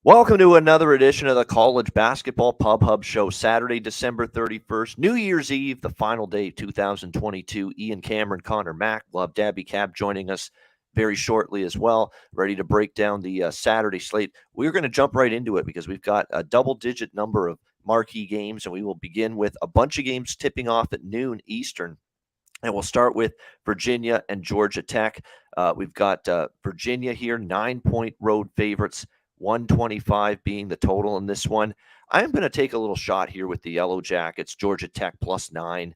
Welcome to another edition of the College Basketball Pub Hub Show, Saturday, December 31st, New Year's Eve, the final day, 2022. Ian Cameron, Conor Mack, we'll have Daby joining us very shortly as well, ready to break down the Saturday slate. We're going to jump right into it because we've got a double-digit number of marquee games, and we will begin with a bunch of games tipping off at noon Eastern. And we'll start with Virginia and Georgia Tech. We've got Virginia here, 9-point road favorites, 125 being the total in this one. I'm going to take a little shot here with the Yellow Jackets, Georgia Tech +9.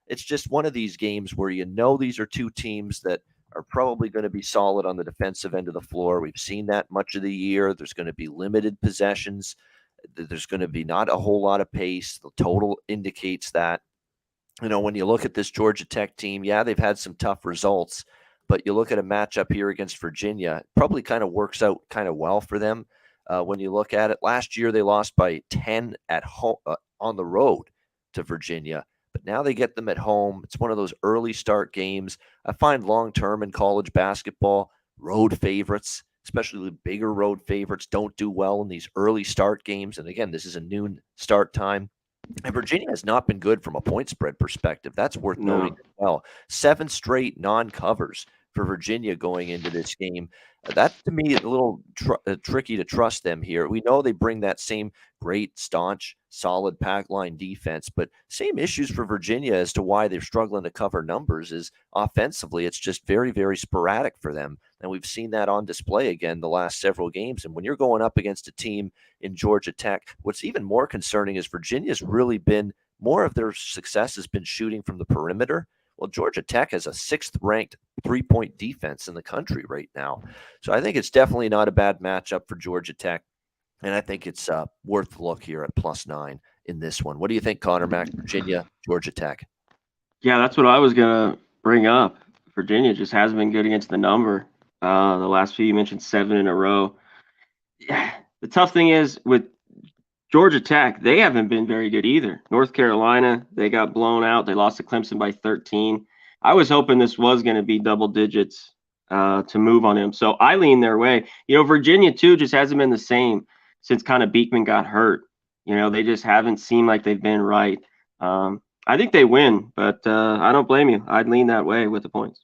It's just one of these games where these are two teams that are probably going to be solid on the defensive end of the floor. We've seen that much of the year. There's going to be limited possessions. There's going to be not a whole lot of pace. The total indicates that. When you look at this Georgia Tech team, yeah, they've had some tough results, but you look at a matchup here against Virginia, it probably kind of works out kind of well for them. When you look at it, last year they lost by 10 at home on the road to Virginia, but now they get them at home. It's one of those early start games. I find long-term in college basketball, road favorites, especially the bigger road favorites, don't do well in these early start games. And again, this is a noon start time. And Virginia has not been good from a point spread perspective. That's worth noting as well. 7 straight non-covers for Virginia going into this game. That, to me, is a little tricky to trust them here. We know they bring that same great, staunch, solid pack line defense, but same issues for Virginia as to why they're struggling to cover numbers is offensively. It's just very, very sporadic for them. And we've seen that on display again the last several games. And when you're going up against a team in Georgia Tech, what's even more concerning is Virginia's really been more of their success has been shooting from the perimeter. Well, Georgia Tech has a 6th-ranked three-point defense in the country right now. So I think it's definitely not a bad matchup for Georgia Tech, and I think it's worth a look here at +9 in this one. What do you think, Conor Mack, Virginia, Georgia Tech? Yeah, that's what I was going to bring up. Virginia just hasn't been good against the number. The last few, you mentioned 7 in a row. Yeah, the tough thing is with Georgia Tech, they haven't been very good either. North Carolina, they got blown out. They lost to Clemson by 13. I was hoping this was going to be double digits to move on him. So I lean their way. Virginia, too, just hasn't been the same since kind of Beekman got hurt. They just haven't seemed like they've been right. I think they win, but I don't blame you. I'd lean that way with the points.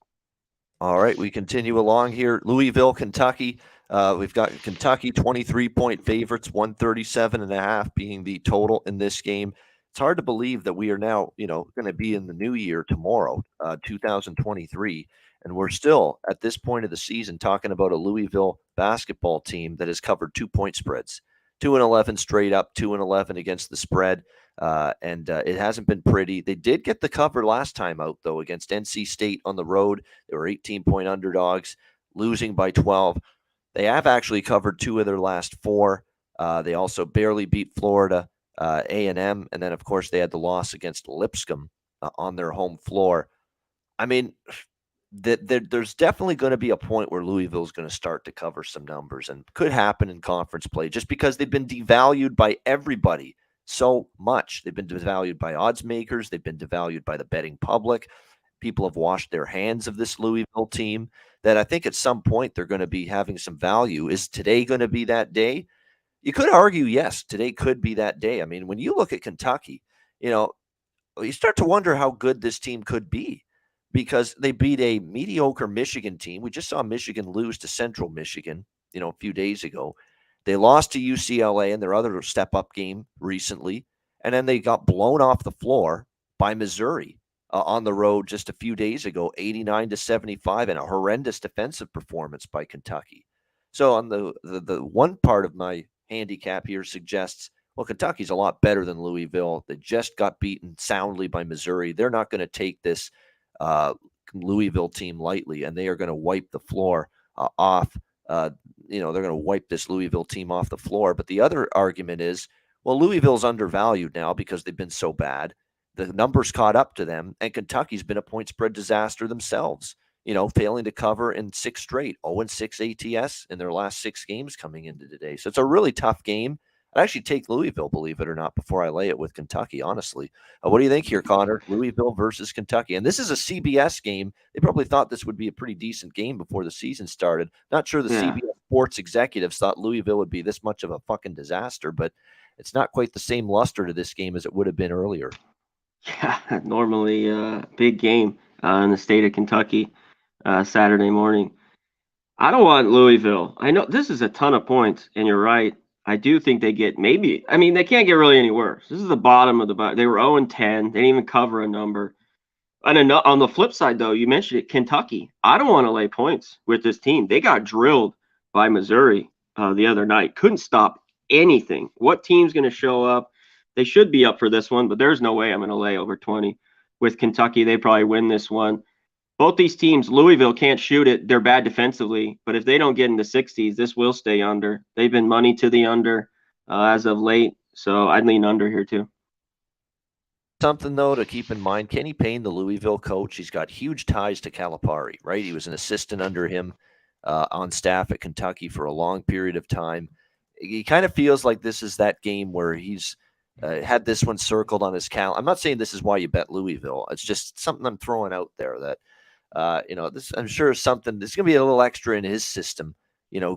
All right, we continue along here. Louisville, Kentucky. We've got Kentucky 23-point favorites, 137.5 being the total in this game. It's hard to believe that we are now, going to be in the new year tomorrow, 2023, and we're still at this point of the season talking about a Louisville basketball team that has covered 2-point spreads, 2-11 straight up, 2-11 against the spread. And it hasn't been pretty. They did get the cover last time out, though, against NC State on the road. They were 18-point underdogs, losing by 12. They have actually covered 2 of their last 4. They also barely beat Florida A&M, and then, of course, they had the loss against Lipscomb on their home floor. I mean, there's definitely going to be a point where Louisville's going to start to cover some numbers, and could happen in conference play just because they've been devalued by everybody so much. They've been devalued by odds makers. They've been devalued by the betting public. People have washed their hands of this Louisville team that I think at some point they're going to be having some value. Is today going to be that day? You could argue, yes, today could be that day. I mean, when you look at Kentucky, you start to wonder how good this team could be because they beat a mediocre Michigan team. We just saw Michigan lose to Central Michigan, a few days ago. They lost to UCLA in their other step-up game recently, and then they got blown off the floor by Missouri on the road just a few days ago, 89-75, and a horrendous defensive performance by Kentucky. So on the one part of my handicap here suggests, well, Kentucky's a lot better than Louisville. They just got beaten soundly by Missouri. They're not going to take this Louisville team lightly, and they are going to wipe the floor off. They're going to wipe this Louisville team off the floor. But the other argument is, well, Louisville's undervalued now because they've been so bad. The numbers caught up to them, and Kentucky's been a point spread disaster themselves, failing to cover in 6 straight, 0-6 ATS in their last 6 games coming into today. So it's a really tough game. I'd actually take Louisville, believe it or not, before I lay it with Kentucky, honestly. What do you think here, Conor? Louisville versus Kentucky. And this is a CBS game. They probably thought this would be a pretty decent game before the season started. Not sure the CBS sports executives thought Louisville would be this much of a fucking disaster, but it's not quite the same luster to this game as it would have been earlier. Yeah, normally big game in the state of Kentucky Saturday morning. I don't want Louisville. I know this is a ton of points, and you're right. I do think they get maybe. I mean, they can't get really any worse. This is the bottom of the bottom. They were 0-10. They didn't even cover a number. And on the flip side, though, you mentioned it, Kentucky. I don't want to lay points with this team. They got drilled by Missouri the other night. Couldn't stop anything. What team's going to show up? They should be up for this one, but there's no way I'm going to lay over 20 with Kentucky. They probably win this one. Both these teams, Louisville can't shoot it. They're bad defensively, but if they don't get in the 60s, this will stay under. They've been money to the under as of late, so I'd lean under here too. Something, though, to keep in mind, Kenny Payne, the Louisville coach, he's got huge ties to Calipari, right? He was an assistant under him on staff at Kentucky for a long period of time. He kind of feels like this is that game where he's had this one circled on his calendar. I'm not saying this is why you bet Louisville. It's just something I'm throwing out there that, this I'm sure is something that's going to be a little extra in his system,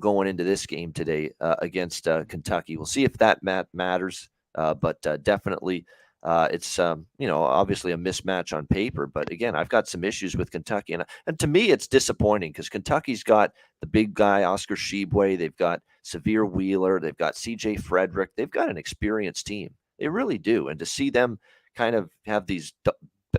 going into this game today against Kentucky. We'll see if that matters, but definitely – it's obviously a mismatch on paper, but again, I've got some issues with Kentucky, and to me, it's disappointing because Kentucky's got the big guy Oscar Tshiebwe, they've got Xavier Wheeler, they've got C.J. Frederick, they've got an experienced team, they really do, and to see them kind of have these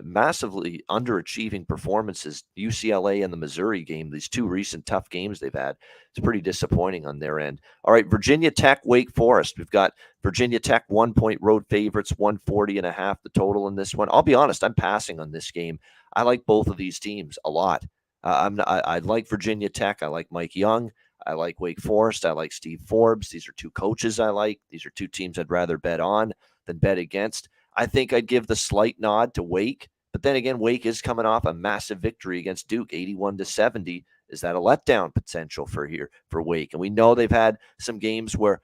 massively underachieving performances, UCLA and the Missouri game, these two recent tough games they've had, it's pretty disappointing on their end. All right, Virginia Tech, Wake Forest. We've got Virginia Tech 1-point road favorites, 140.5 the total in this one. I'll be honest, I'm passing on this game. I like both of these teams a lot. I like Virginia Tech. I like Mike Young. I like Wake Forest. I like Steve Forbes. These are two coaches I like. These are two teams I'd rather bet on than bet against. I think I'd give the slight nod to Wake, but then again, Wake is coming off a massive victory against Duke, 81-70. Is that a letdown potential for Wake? And we know they've had some games where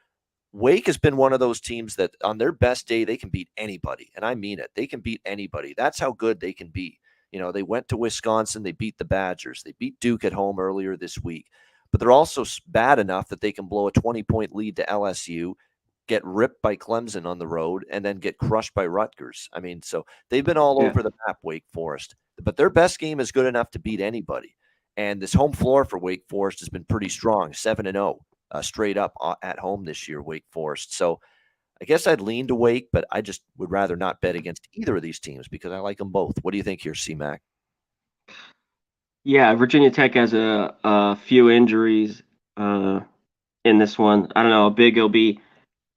Wake has been one of those teams that on their best day, they can beat anybody. And I mean it. They can beat anybody. That's how good they can be. They went to Wisconsin. They beat the Badgers. They beat Duke at home earlier this week. But they're also bad enough that they can blow a 20-point lead to LSU, get ripped by Clemson on the road, and then get crushed by Rutgers. I mean, so they've been all over the map, Wake Forest. But their best game is good enough to beat anybody. And this home floor for Wake Forest has been pretty strong, 7-0 straight up at home this year, Wake Forest. So I guess I'd lean to Wake, but I just would rather not bet against either of these teams because I like them both. What do you think here, C-Mac? Yeah, Virginia Tech has a few injuries in this one. I don't know how big it'll be.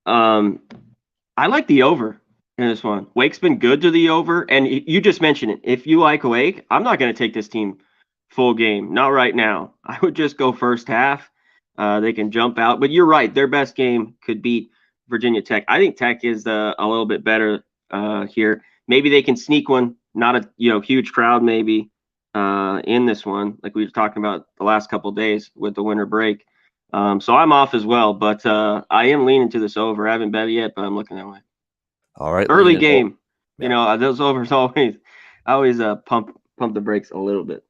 I like the over in this one. Wake's been good to the over, and you just mentioned it. If you like Wake, I'm not going to take this team full game. Not right now. I would just go first half. They can jump out, but you're right. Their best game could beat Virginia Tech. I think Tech is a little bit better here. Maybe they can sneak one. Not a huge crowd maybe in this one, like we were talking about the last couple of days with the winter break. So I'm off as well, but I am leaning to this over. I haven't bet it yet, but I'm looking that way. All right. Early game, those overs always pump the brakes a little bit.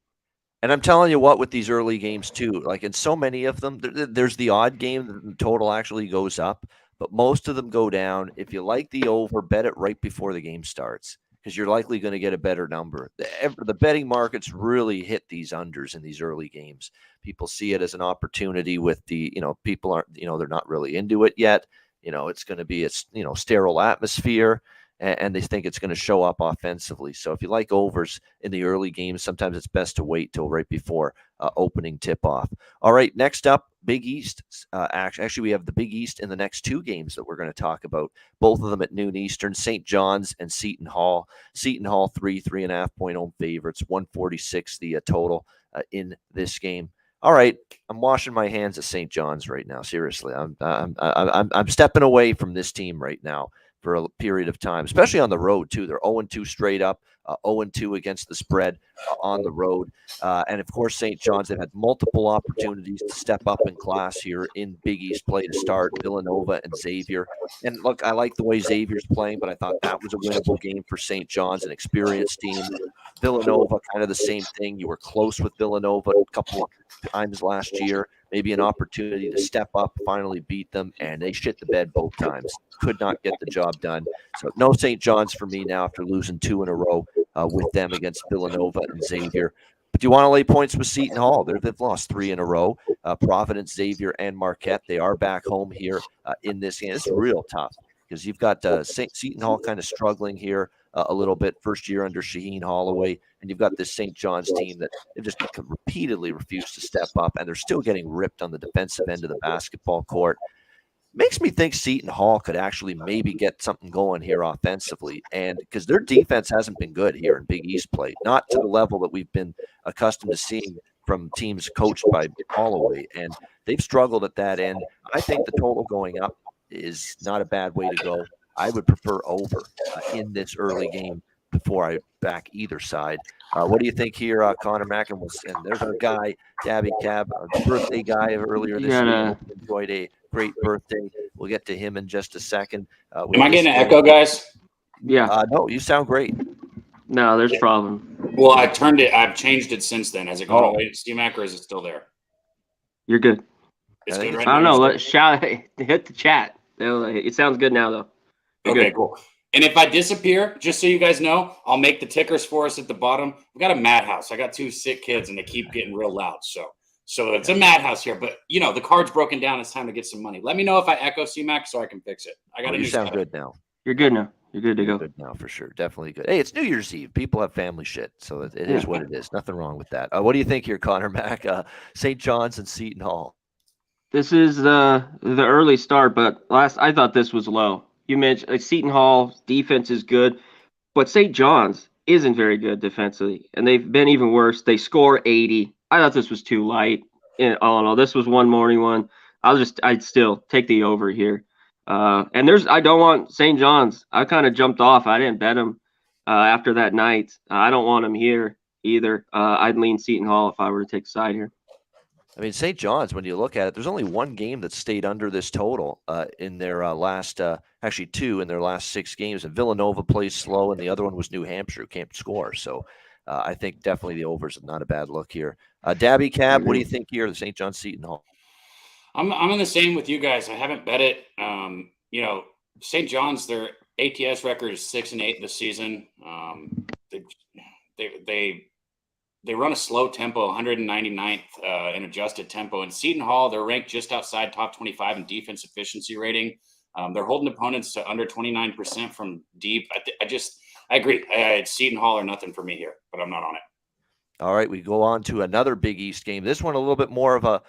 And I'm telling you what, with these early games too, like in so many of them, there's the odd game that the total actually goes up, but most of them go down. If you like the over, bet it right before the game starts because you're likely going to get a better number. The betting markets really hit these unders in these early games. People see it as an opportunity with the, people aren't, they're not really into it yet. It's going to be a, sterile atmosphere. And they think it's going to show up offensively. So if you like overs in the early games, sometimes it's best to wait till right before opening tip-off. All right, next up, Big East. Actually, we have the Big East in the next two games that we're going to talk about, both of them at noon Eastern, St. John's and Seton Hall. Seton Hall, 3.5-point home favorites, 146 the total in this game. All right, I'm washing my hands at St. John's right now. Seriously, I'm stepping away from this team right now for a period of time, especially on the road, too. They're 0-2 straight up, 0-2 against the spread on the road. And, of course, St. John's, they've had multiple opportunities to step up in class here in Big East play to start, Villanova and Xavier. And, look, I like the way Xavier's playing, but I thought that was a winnable game for St. John's, an experienced team. Villanova, kind of the same thing. You were close with Villanova a couple of times last year. maybe an opportunity to step up, finally beat them, and they shit the bed both times. Could not get the job done. So no St. John's for me now after losing 2 in a row with them against Villanova and Xavier. But do you want to lay points with Seton Hall? They've lost 3 in a row. Providence, Xavier, and Marquette. They are back home here in this game. It's real tough because you've got Seton Hall kind of struggling here a little bit, first year under Shaheen Holloway, and you've got this St. John's team that they've just repeatedly refused to step up, and they're still getting ripped on the defensive end of the basketball court. Makes me think Seton Hall could actually maybe get something going here offensively, and because their defense hasn't been good here in Big East play, not to the level that we've been accustomed to seeing from teams coached by Holloway, and they've struggled at that end. I think the total going up is not a bad way to go. I would prefer over in this early game before I back either side. What do you think here, Conor Mackin? And there's our guy, Daby Cab, our birthday guy earlier this week. Enjoyed a great birthday. We'll get to him in just a second. Am I getting an echo, guys? Yeah. No, you sound great. No, there's a problem. Well, I've changed it since then. Has it gone away, C-Mac, or is it still there? You're good. It's good right now. I don't now. know. Let's hit the chat. It sounds good now, though. Okay, cool. And if I disappear, just so you guys know, I'll make the tickers for us at the bottom. We got a madhouse. I got 2 sick kids, and they keep getting real loud. So it's a madhouse here. But, the card's broken down. It's time to get some money. Let me know if I echo C-Mac so I can fix it. I got You sound good now. You're good now. You're good to go. Good now for sure. Definitely good. Hey, it's New Year's Eve. People have family shit, so it is what it is. Nothing wrong with that. What do you think here, Conor Mac? St. John's and Seton Hall. This is the early start, but I thought this was low. You mentioned Seton Hall defense is good, but St. John's isn't very good defensively, and they've been even worse. They score 80. I thought this was too light. All in all, this was one morning one. I'd still take the over here. And I don't want St. John's. I kind of jumped off. I didn't bet them after that night. I don't want them here either. I'd lean Seton Hall if I were to take a side here. I mean, St. John's, when you look at it, there's only one game that stayed under this total in their last, actually 2 in their last 6 games. And Villanova plays slow, and the other one was New Hampshire, who can't score. So I think definitely the overs is not a bad look here. Daby Cab, what do you think here, the St. John's Seton Hall? I'm in the same with you guys. I haven't bet it. St. John's, their ATS record is 6-8 this season. They run a slow tempo, 199th in adjusted tempo. And Seton Hall, they're ranked just outside top 25 in defense efficiency rating. They're holding opponents to under 29% from deep. I agree. It's Seton Hall or nothing for me here, but I'm not on it. All right, we go on to another Big East game. This one a little bit more of a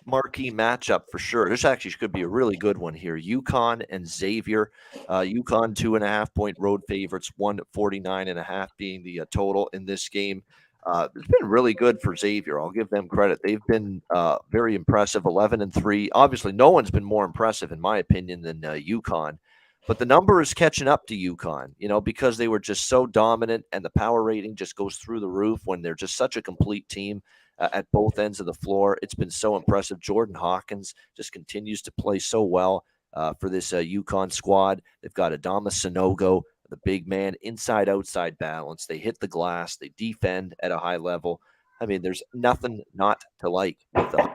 marquee matchup for sure. This actually could be a really good one here. UConn and Xavier. UConn 2.5-point road favorites, 149.5 being the total in this game. It's been really good for Xavier. I'll give them credit. They've been very impressive, 11-3. Obviously, no one's been more impressive, in my opinion, than UConn. But the number is catching up to UConn, because they were just so dominant, and the power rating just goes through the roof when they're just such a complete team at both ends of the floor. It's been so impressive. Jordan Hawkins just continues to play so well for this UConn squad. They've got Adama Sanogo, the big man, inside-outside balance. They hit the glass. They defend at a high level. I mean, there's nothing not to like with them.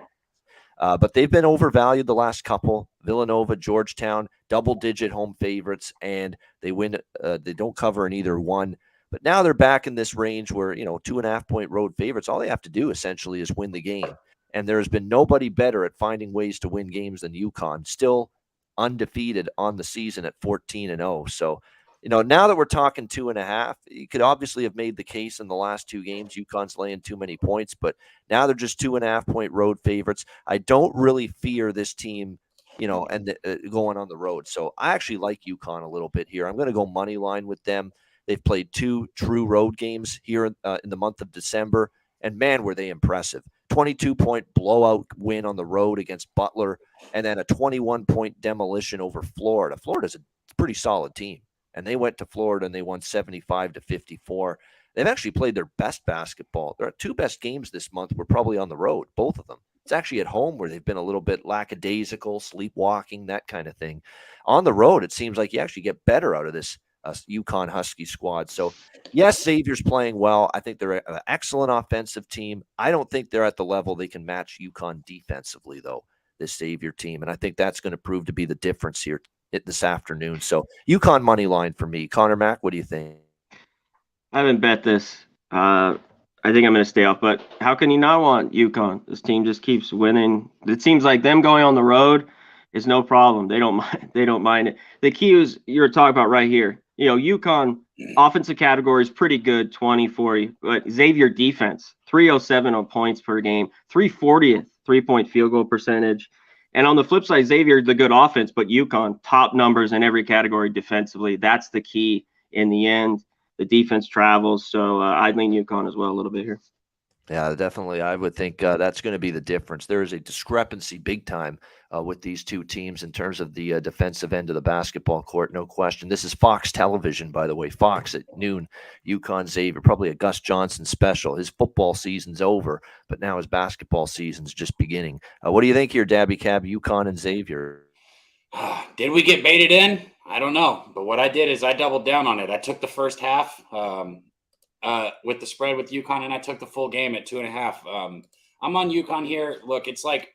But they've been overvalued the last couple. Villanova, Georgetown, double-digit home favorites, and they win. They don't cover in either one. But now they're back in this range where, 2.5-point road favorites, all they have to do essentially is win the game. And there has been nobody better at finding ways to win games than UConn, still undefeated on the season at 14-0. So, now that we're talking 2.5, you could obviously have made the case in the last 2 games. UConn's laying too many points, but now they're just 2.5-point road favorites. I don't really fear this team, and going on the road. So I actually like UConn a little bit here. I'm going to go money line with them. They've played 2 true road games here in the month of December, and man, were they impressive. 22-point blowout win on the road against Butler, and then a 21-point demolition over Florida. Florida's a pretty solid team. And they went to Florida and they won 75-54. They've actually played their best basketball. Their 2 best games this month were probably on the road, both of them. It's actually at home where they've been a little bit lackadaisical, sleepwalking, that kind of thing. On the road, it seems like you actually get better out of this UConn Husky squad. So, yes, Xavier's playing well. I think they're an excellent offensive team. I don't think they're at the level they can match UConn defensively, though, this Xavier team. And I think that's going to prove to be the difference here this afternoon. So, UConn money line for me. Connor Mack, what do you think? I haven't bet this. I think I'm going to stay off, but how can you not want UConn? This team just keeps winning. It seems like them going on the road is no problem. They don't mind. They don't mind it. The key is you're talking about right here. UConn offensive category is pretty good, 20-40, but Xavier defense, 307 on points per game, 340th 3-point field goal percentage. And on the flip side, Xavier, the good offense, but UConn, top numbers in every category defensively. That's the key in the end. The defense travels, so I'd lean UConn as well a little bit here. Yeah, definitely. I would think that's going to be the difference. There is a discrepancy big time with these two teams in terms of the defensive end of the basketball court, no question. This is Fox Television, by the way. Fox at noon, UConn Xavier, probably a Gus Johnson special. His football season's over, but now his basketball season's just beginning. What do you think here, Daby Cab, UConn and Xavier? Did we get baited in? I don't know. But what I did is I doubled down on it. I took the first half with the spread with UConn, and I took the full game at 2.5. I'm on UConn here. Look, it's like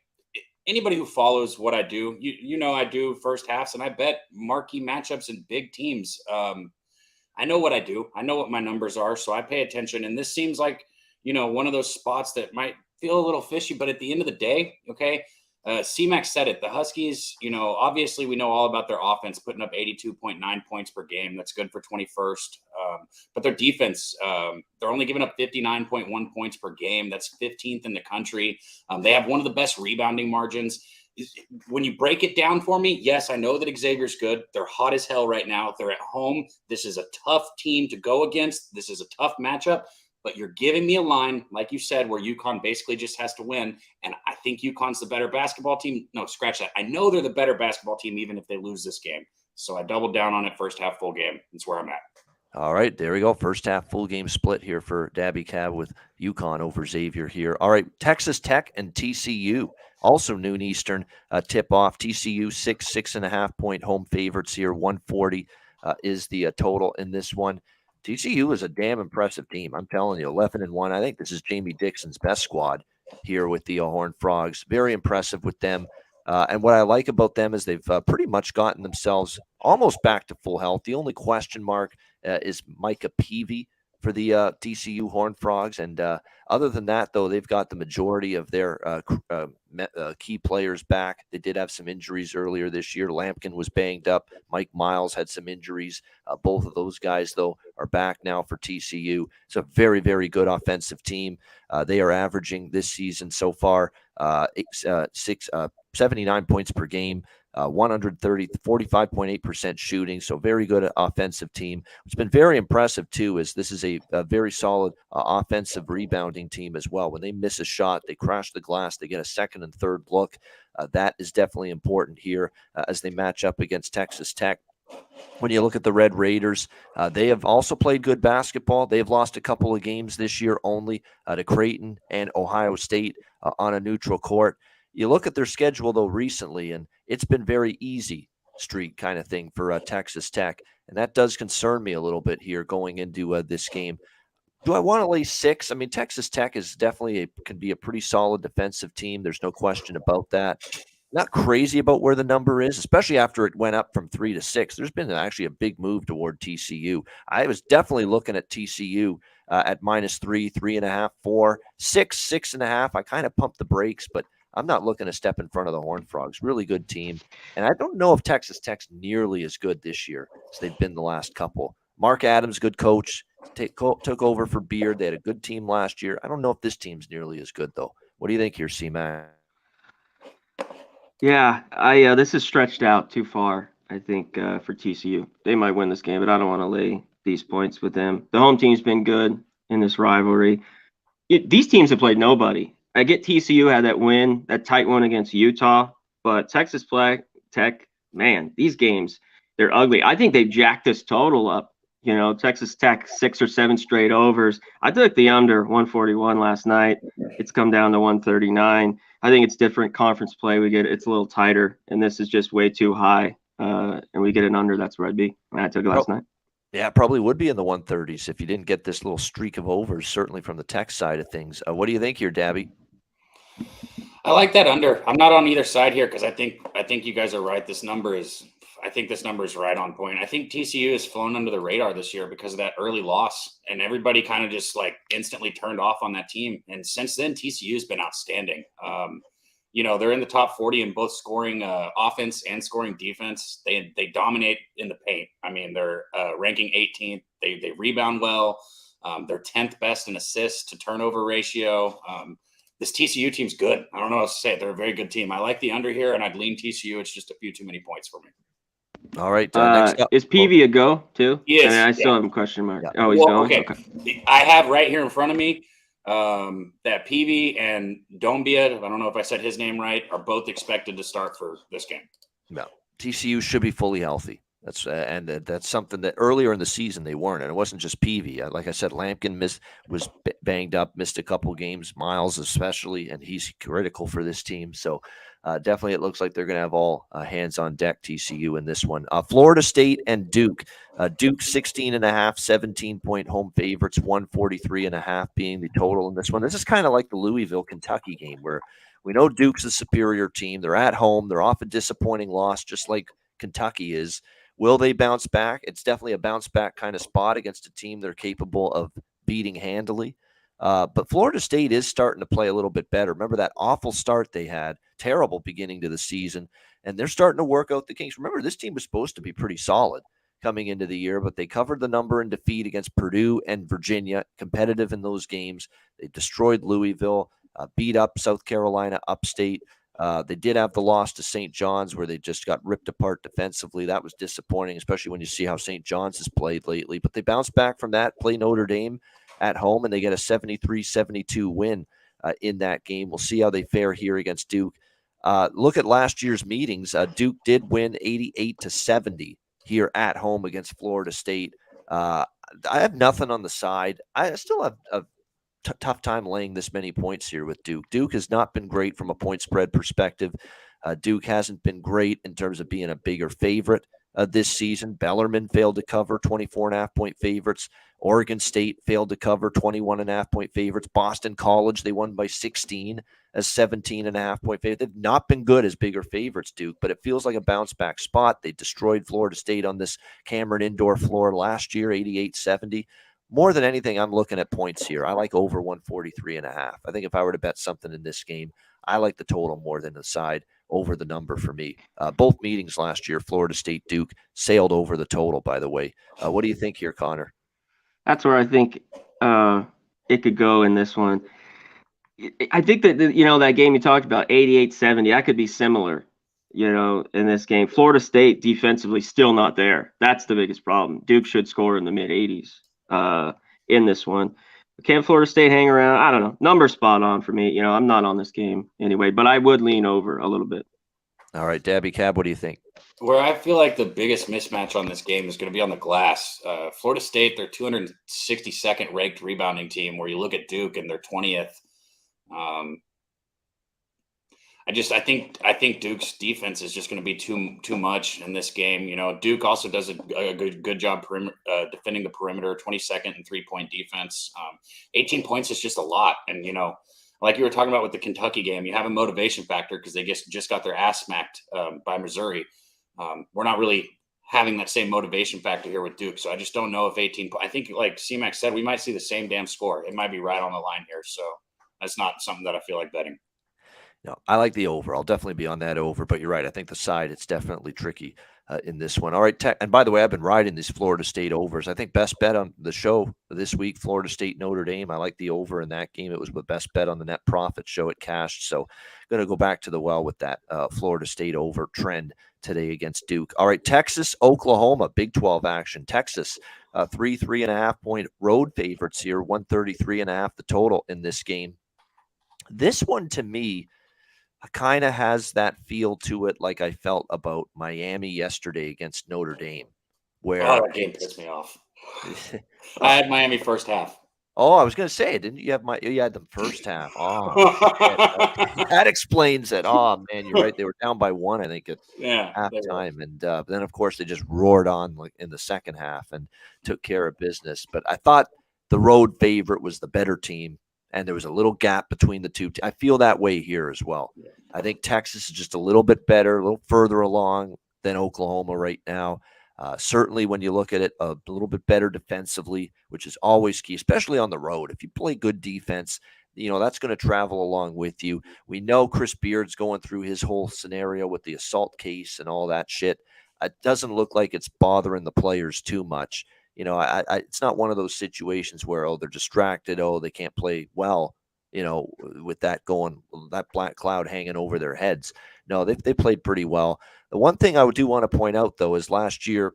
anybody who follows what I do, I do first halves, and I bet marquee matchups and big teams. I know what I do. I know what my numbers are, so I pay attention. And this seems like, one of those spots that might feel a little fishy, but at the end of the day, okay, C-Mac said it. The Huskies, obviously we know all about their offense, putting up 82.9 points per game. That's good for 21st. But their defense, they're only giving up 59.1 points per game. That's 15th in the country. They have one of the best rebounding margins. When you break it down for me, yes, I know that Xavier's good. They're hot as hell right now. They're at home. This is a tough team to go against. This is a tough matchup. But you're giving me a line, like you said, where UConn basically just has to win. And I think UConn's the better basketball team. No, scratch that. I know they're the better basketball team, even if they lose this game. So I doubled down on it first half, full game. That's where I'm at. All right, there we go. First half full game split here for Daby Cab with UConn over Xavier here. All right, Texas Tech and TCU. Also noon Eastern tip-off. TCU 6.5 point home favorites here. 140 is the total in this one. TCU is a damn impressive team. I'm telling you, 11-1. I think this is Jamie Dixon's best squad here with the Horned Frogs. Very impressive with them. And what I like about them is they've pretty much gotten themselves almost back to full health. The only question mark is Micah Peavy for the TCU Horned Frogs. And other than that, though, they've got the majority of their key players back. They did have some injuries earlier this year. Lampkin was banged up. Mike Miles had some injuries. Both of those guys, though, are back now for TCU. It's a very, very good offensive team. They are averaging this season so far 79 points per game. 45.8% shooting, so very good offensive team. What's been very impressive, too, is this is a very solid offensive rebounding team as well. When they miss a shot, they crash the glass, they get a second and third look. That is definitely important here as they match up against Texas Tech. When you look at the Red Raiders, they have also played good basketball. They have lost a couple of games this year only to Creighton and Ohio State on a neutral court. You look at their schedule, though, recently, and it's been very easy streak kind of thing for Texas Tech, and that does concern me a little bit here going into this game. Do I want to lay 6? I mean, Texas Tech is definitely can be a pretty solid defensive team. There's no question about that. Not crazy about where the number is, especially after it went up from 3 to 6. There's been actually a big move toward TCU. I was definitely looking at TCU at -3, 3.5, 4, 6, 6.5. I kind of pumped the brakes, but I'm not looking to step in front of the Horned Frogs. Really good team. And I don't know if Texas Tech's nearly as good this year as they've been the last couple. Mark Adams, good coach, took over for Beard. They had a good team last year. I don't know if this team's nearly as good, though. What do you think here, C-Mac? Yeah, this is stretched out too far, I think, for TCU. They might win this game, but I don't want to lay these points with them. The home team's been good in this rivalry. These teams have played nobody. I get TCU had that win, that tight one against Utah, but Texas Tech, man, these games, they're ugly. I think they've jacked this total up. Texas Tech, 6 or 7 straight overs. I took the under 141 last night. It's come down to 139. I think it's different conference play. It's a little tighter, and this is just way too high. And we get an under. That's where I'd be. I took it last night. Yeah, it probably would be in the 130s if you didn't get this little streak of overs, certainly from the tech side of things. What do you think here, Daby? I like that under. I'm not on either side here because I think you guys are right. I think this number is right on point. I think TCU has flown under the radar this year because of that early loss, and everybody kind of just like instantly turned off on that team. And since then, TCU has been outstanding. They're in the top 40 in both scoring offense and scoring defense. They dominate in the paint. I mean, they're ranking 18th. They rebound well. They're 10th best in assists to turnover ratio. This TCU team's good. I don't know what to say. They're a very good team. I like the under here, and I'd lean TCU. It's just a few too many points for me. All right. Next up. Is PV a go too? He is. I still have a question mark. Yeah. Oh, he's going? Okay. I have right here in front of me that PV and Dombia, I don't know if I said his name right, are both expected to start for this game. No, TCU should be fully healthy. That's something that earlier in the season they weren't, and it wasn't just Peavy. Like I said, Lampkin was banged up, missed a couple games, Miles especially, and he's critical for this team. So definitely, it looks like they're going to have all hands on deck. TCU in this one. Florida State and Duke. Duke 16.5, 17-point home favorites, 143.5 being the total in this one. This is kind of like the Louisville Kentucky game where we know Duke's a superior team. They're at home. They're off a disappointing loss, just like Kentucky is. Will they bounce back? It's definitely a bounce back kind of spot against a team they're capable of beating handily. But Florida State is starting to play a little bit better. Remember that awful start they had, terrible beginning to the season, and they're starting to work out the kinks. Remember, this team was supposed to be pretty solid coming into the year, but they covered the number in defeat against Purdue and Virginia, competitive in those games. They destroyed Louisville, beat up South Carolina upstate. They did have the loss to St. John's where they just got ripped apart defensively. That was disappointing, especially when you see how St. John's has played lately. But they bounced back from that, play Notre Dame at home, and they get a 73-72 win in that game. We'll see how they fare here against Duke. Look at last year's meetings. Duke did win 88-70 here at home against Florida State. I have nothing on the side. I still have a tough time laying this many points here with Duke. Duke has not been great from a point spread perspective. Duke hasn't been great in terms of being a bigger favorite this season. Bellarmine failed to cover 24.5-point favorites. Oregon State failed to cover 21.5-point favorites. Boston College, they won by 16 as 17.5-point favorites. They've not been good as bigger favorites, Duke, but it feels like a bounce back spot. They destroyed Florida State on this Cameron indoor floor last year, 88-70. More than anything, I'm looking at points here. I like over 143.5. I think if I were to bet something in this game, I like the total more than the side over the number for me. Both meetings last year, Florida State, Duke, sailed over the total, by the way. What do you think here, Connor? That's where I think it could go in this one. I think that, that game you talked about, 88-70, that could be similar, in this game. Florida State defensively still not there. That's the biggest problem. Duke should score in the mid-80s. In this one. Can Florida State hang around? I don't know. Number spot on for me. I'm not on this game anyway, but I would lean over a little bit. All right, Daby Cab, what do you think? Where I feel like the biggest mismatch on this game is going to be on the glass. Florida State, they're 262nd ranked rebounding team, where you look at Duke and they're 20th. I think Duke's defense is just going to be too much in this game. Duke also does a good job defending the perimeter, 22nd in 3-point defense. 18 points is just a lot. And, like you were talking about with the Kentucky game, you have a motivation factor because they just got their ass smacked by Missouri. We're not really having that same motivation factor here with Duke. So I just don't know if 18 – I think like C-Mac said, we might see the same damn score. It might be right on the line here. So that's not something that I feel like betting. No, I like the over. I'll definitely be on that over, but you're right. I think the side, it's definitely tricky in this one. All right, and by the way, I've been riding these Florida State overs. I think best bet on the show this week, Florida State, Notre Dame. I like the over in that game. It was the best bet on the net profit show. It cashed, so going to go back to the well with that Florida State over trend today against Duke. All right, Texas, Oklahoma, Big 12 action. Texas, 3.5-point road favorites here, 133.5 the total in this game. This one, to me, kind of has that feel to it like I felt about Miami yesterday against Notre Dame. Where that game pissed me off. I had Miami first half. Oh, I was going to say, didn't you have you had them first half? Oh, shit. That explains it. Oh, man, you're right. They were down by 1, I think, at Yeah, they were. halftime. And then, of course, they just roared on like in the second half and took care of business. But I thought the road favorite was the better team, and there was a little gap between the two. I feel that way here as well. I think Texas is just a little bit better, a little further along than Oklahoma right now. Certainly, when you look at it, a little bit better defensively, which is always key, especially on the road. If you play good defense, that's going to travel along with you. We know Chris Beard's going through his whole scenario with the assault case and all that shit. It doesn't look like it's bothering the players too much. It's not one of those situations where, they're distracted, they can't play well, with that going, that black cloud hanging over their heads. No, they played pretty well. The one thing I do want to point out, though, is last year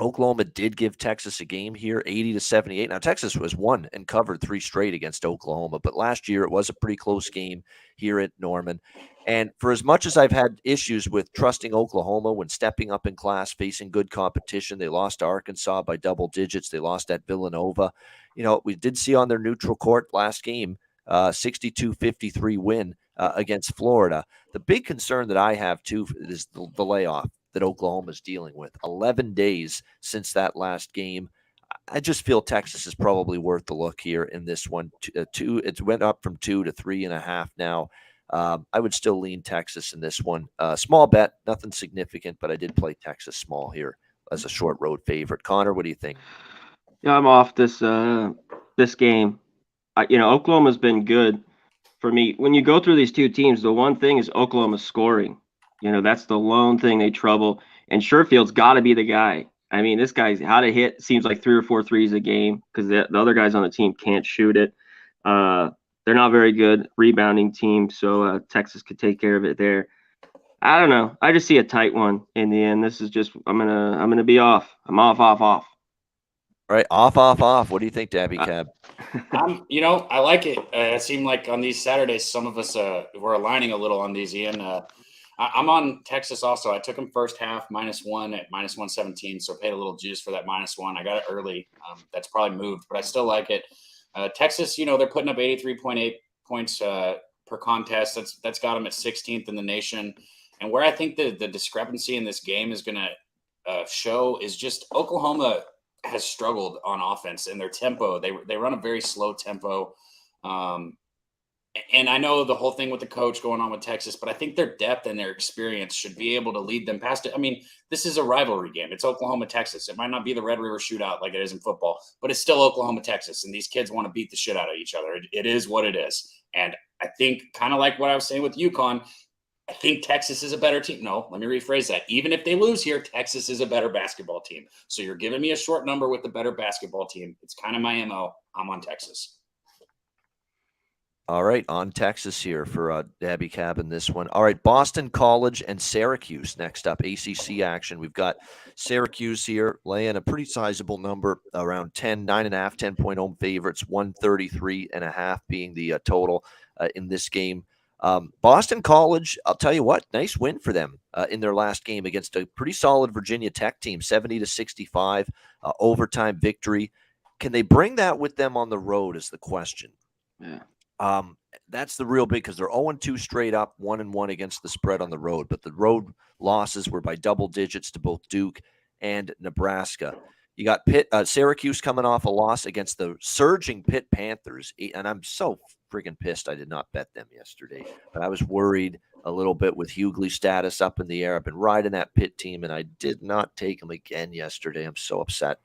Oklahoma did give Texas a game here, 80-78. Now, Texas was won and covered 3 straight against Oklahoma, but last year it was a pretty close game here at Norman. And for as much as I've had issues with trusting Oklahoma when stepping up in class, facing good competition, they lost to Arkansas by double digits. They lost at Villanova. We did see on their neutral court last game, 62-53 win against Florida. The big concern that I have, too, is the layoff that Oklahoma is dealing with. 11 days since that last game. I just feel Texas is probably worth the look here in this one. It went up from 2 to 3.5 now. I would still lean Texas in this one. Small bet, nothing significant, but I did play Texas small here as a short road favorite. Connor, what do you think? Yeah, I'm off this game. Oklahoma's been good for me. When you go through these two teams, the one thing is Oklahoma's scoring. That's the lone thing they trouble. And Sherfield's got to be the guy. I mean, this guy's how to hit seems like 3 or 4 threes a game because the other guys on the team can't shoot it. They're not very good rebounding team, so Texas could take care of it there. I don't know. I just see a tight one in the end. This is just I'm gonna be off. I'm off. All right, off. What do you think, Daby Cab? I like it. It seemed like on these Saturdays, some of us were aligning a little on these, Ian. I'm on Texas also. I took them first half -1 at -117, so paid a little juice for that -1. I got it early. That's probably moved, but I still like it. Texas, they're putting up 83.8 points per contest. That's got them at 16th in the nation. And where I think the discrepancy in this game is going to show is just Oklahoma has struggled on offense and their tempo. They run a very slow tempo. And I know the whole thing with the coach going on with Texas, but I think their depth and their experience should be able to lead them past it. I mean, this is a rivalry game. It's Oklahoma, Texas. It might not be the Red River shootout like it is in football, but it's still Oklahoma, Texas. And these kids want to beat the shit out of each other. It is what it is. And I think kind of like what I was saying with UConn, I think Texas is a better team. No, let me rephrase that. Even if they lose here, Texas is a better basketball team. So you're giving me a short number with the better basketball team. It's kind of my MO. I'm on Texas. All right, on Texas here for Daby Cab in this one. All right, Boston College and Syracuse next up, ACC action. We've got Syracuse here laying a pretty sizable number, around 9.5, 10-point home favorites, 133.5 being the total in this game. Boston College, I'll tell you what, nice win for them in their last game against a pretty solid Virginia Tech team, 70-65, overtime victory. Can they bring that with them on the road is the question. Yeah. That's the real big because they're 0-2 straight up, 1-1 against the spread on the road. But the road losses were by double digits to both Duke and Nebraska. You got Syracuse coming off a loss against the surging Pitt Panthers. And I'm so friggin' pissed I did not bet them yesterday. But I was worried a little bit with Hughley's status up in the air. I've been riding that Pitt team, and I did not take them again yesterday. I'm so upset.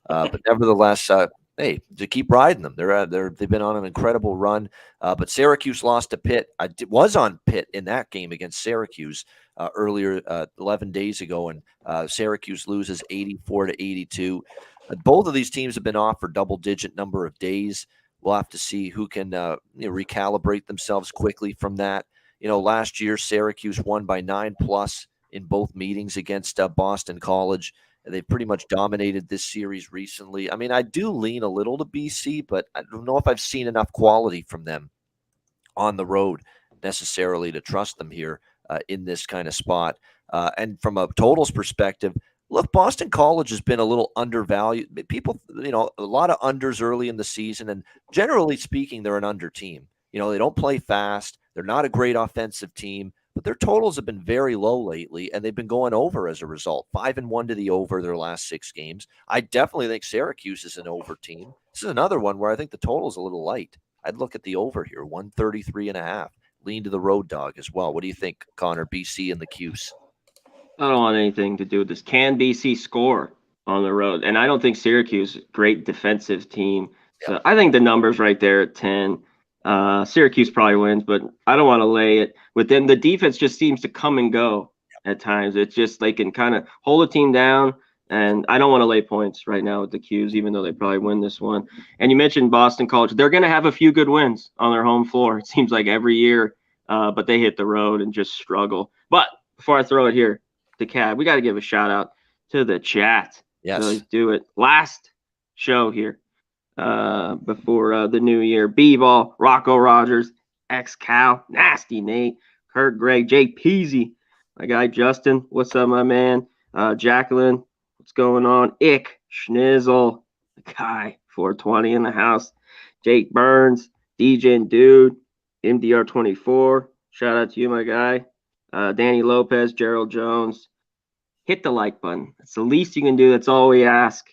But nevertheless, hey, to keep riding them. They've been on an incredible run. But Syracuse lost to Pitt. I was on Pitt in that game against Syracuse earlier 11 days ago, and Syracuse loses 84-82. Both of these teams have been off for double-digit number of days. We'll have to see who can recalibrate themselves quickly from that. Last year Syracuse won by 9+ in both meetings against Boston College. They've pretty much dominated this series recently. I mean, I do lean a little to BC, but I don't know if I've seen enough quality from them on the road necessarily to trust them here in this kind of spot. And from a totals perspective, Look, Boston College has been a little undervalued. People, a lot of unders early in the season, and generally speaking, they're an under team. They don't play fast. They're not a great offensive team, but their totals have been very low lately, and they've been going over as a result. 5-1 to the over their last 6 games. I definitely think Syracuse is an over team. This is another one where I think the total is a little light. I'd look at the over here, 133.5. Lean to the road dog as well. What do you think, Conor? BC and the Cuse. I don't want anything to do with this. Can BC score on the road? And I don't think Syracuse, great defensive team. So I think the number's right there at 10. Syracuse probably wins, but I don't want to lay it with them. The defense just seems to come and go at times. It's just they can kind of hold a team down, and I don't want to lay points right now with the Qs, even though they probably win this one. And you mentioned Boston College. They're going to have a few good wins on their home floor. It seems like every year, but they hit the road and just struggle. But before I throw it here, the Cab, we got to give a shout out to the chat. Yes. So let's do it. Last show here before the new year. B-Ball, Rocco Rogers, X-Cow, Nasty Nate, Kurt Gregg, Jake Peasy, my guy Justin, what's up, my man? Jacqueline, what's going on? Ick, Schnizzle, the guy, 420 in the house. Jake Burns, DJ and Dude, MDR24, shout out to you, my guy. Danny Lopez, Gerald Jones. Hit the like button. It's the least you can do. That's all we ask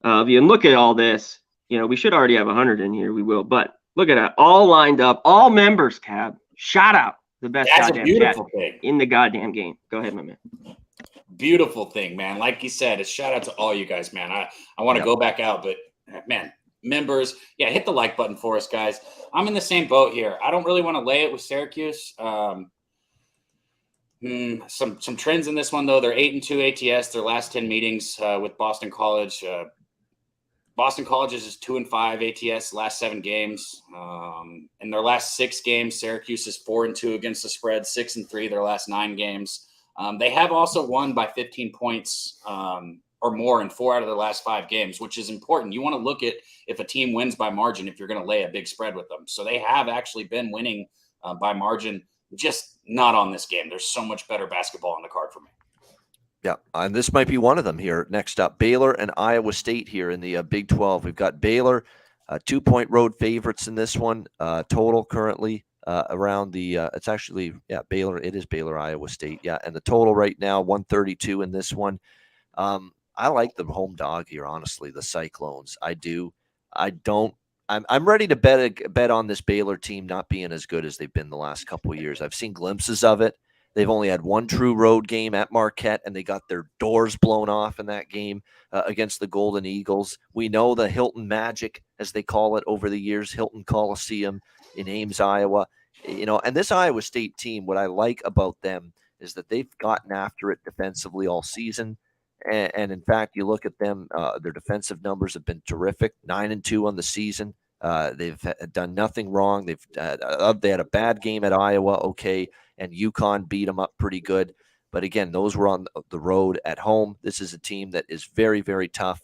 of you. And look at all this. We should already have 100 in here. We will. But look at that. All lined up. All members, Cab. Shout out. The best That's goddamn a beautiful thing in the goddamn game. Go ahead, my man. Beautiful thing, man. Like you said, it's shout out to all you guys, man. I want to go back out, but man, members, hit the like button for us, guys. I'm in the same boat here. I don't really want to lay it with Syracuse. Some trends in this one, though. They're 8-2 ATS, their last 10 meetings with Boston College. Boston College is 2-5 ATS last 7 games. In their last 6 games, Syracuse is 4-2 against the spread, 6-3 their last 9 games. They have also won by 15 points or more in 4 out of their last 5 games, which is important. You want to look at if a team wins by margin if you're going to lay a big spread with them. So they have actually been winning by margin, just not on this game. There's so much better basketball on the card for me. Yeah, and this might be one of them here. Next up, Baylor and Iowa State here in the Big 12. We've got Baylor, 2-point road favorites in this one. Total currently around the it's actually Baylor. It is Baylor, Iowa State. Yeah, and the total right now 132 in this one. I like the home dog here. Honestly, the Cyclones. I do. I don't. I'm ready to bet on this Baylor team not being as good as they've been the last couple of years. I've seen glimpses of it. They've only had one true road game at Marquette, and they got their doors blown off in that game against the Golden Eagles. We know the Hilton Magic, as they call it over the years, Hilton Coliseum in Ames, Iowa. And this Iowa State team, what I like about them is that they've gotten after it defensively all season. And in fact, you look at them, their defensive numbers have been terrific, 9-2 on the season. They've done nothing wrong. They had a bad game at Iowa, okay, and UConn beat them up pretty good. But again, those were on the road at home. This is a team that is very, very tough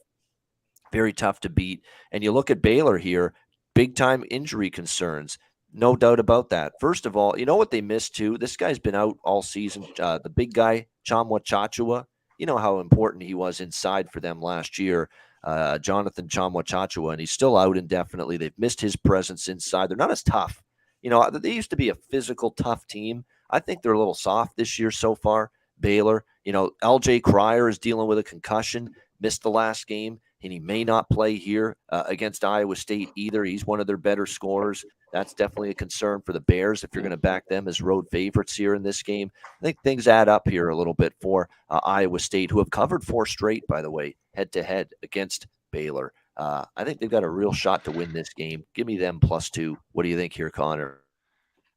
to beat. And you look at Baylor here, big-time injury concerns. No doubt about that. First of all, you know what they missed too? This guy's been out all season. The big guy, Tchamwa Tchatchoua, you know how important he was inside for them last year. Jonathan Tchamwa Tchatchoua, and he's still out indefinitely. They've missed his presence inside. They're not as tough. They used to be a physical, tough team. I think they're a little soft this year so far. Baylor, LJ Cryer is dealing with a concussion, missed the last game, and he may not play here against Iowa State either. He's one of their better scorers. That's definitely a concern for the Bears if you're going to back them as road favorites here in this game. I think things add up here a little bit for Iowa State, who have covered 4 straight, by the way, head-to-head against Baylor. I think they've got a real shot to win this game. Give me them +2. What do you think here, Conor?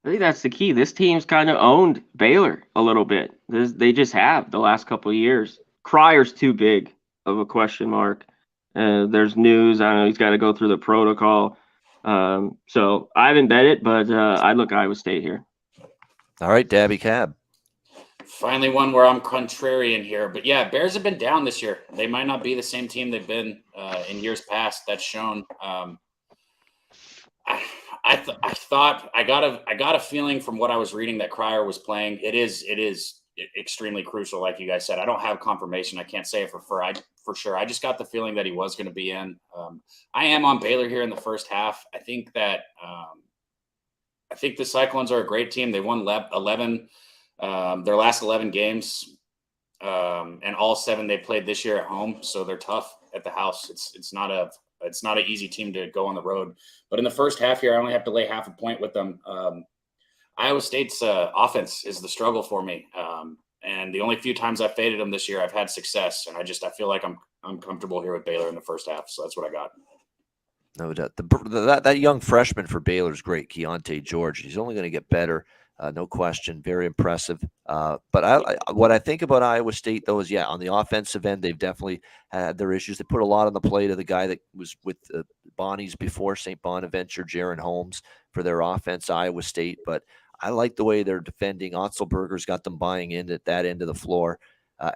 I think that's the key. This team's kind of owned Baylor a little bit. They just have the last couple of years. Cryer's too big of a question mark. There's news. I don't know. He's got to go through the protocol. So I haven't bet it, but I look Iowa State here. All right, Daby Cab. Finally one where I'm contrarian here. But yeah, Bears have been down this year. They might not be the same team they've been in years past. That's shown. I thought I got a feeling from what I was reading that Cryer was playing. It is extremely crucial. Like you guys said, I don't have confirmation. I can't say it for sure. I just got the feeling that he was going to be in. I am on Baylor here in the first half. I think that I think the Cyclones are a great team. They won 11 their last 11 games, and all 7 they played this year at home. So they're tough at the house. It's not an easy team to go on the road. But in the first half here, I only have to lay half a point with them. Iowa State's offense is the struggle for me. And the only few times I've faded them this year, I've had success. And I feel like I'm comfortable here with Baylor in the first half. So that's what I got. No doubt. That young freshman for Baylor is great, Keontae George. He's only going to get better, no question. Very impressive. But what I think about Iowa State, though, is, on the offensive end, they've definitely had their issues. They put a lot on the plate of the guy that was with Bonnie's before, St. Bonaventure, Jaron Holmes, for their offense, Iowa State. But I like the way they're defending. Otzelberger's got them buying in at that end of the floor.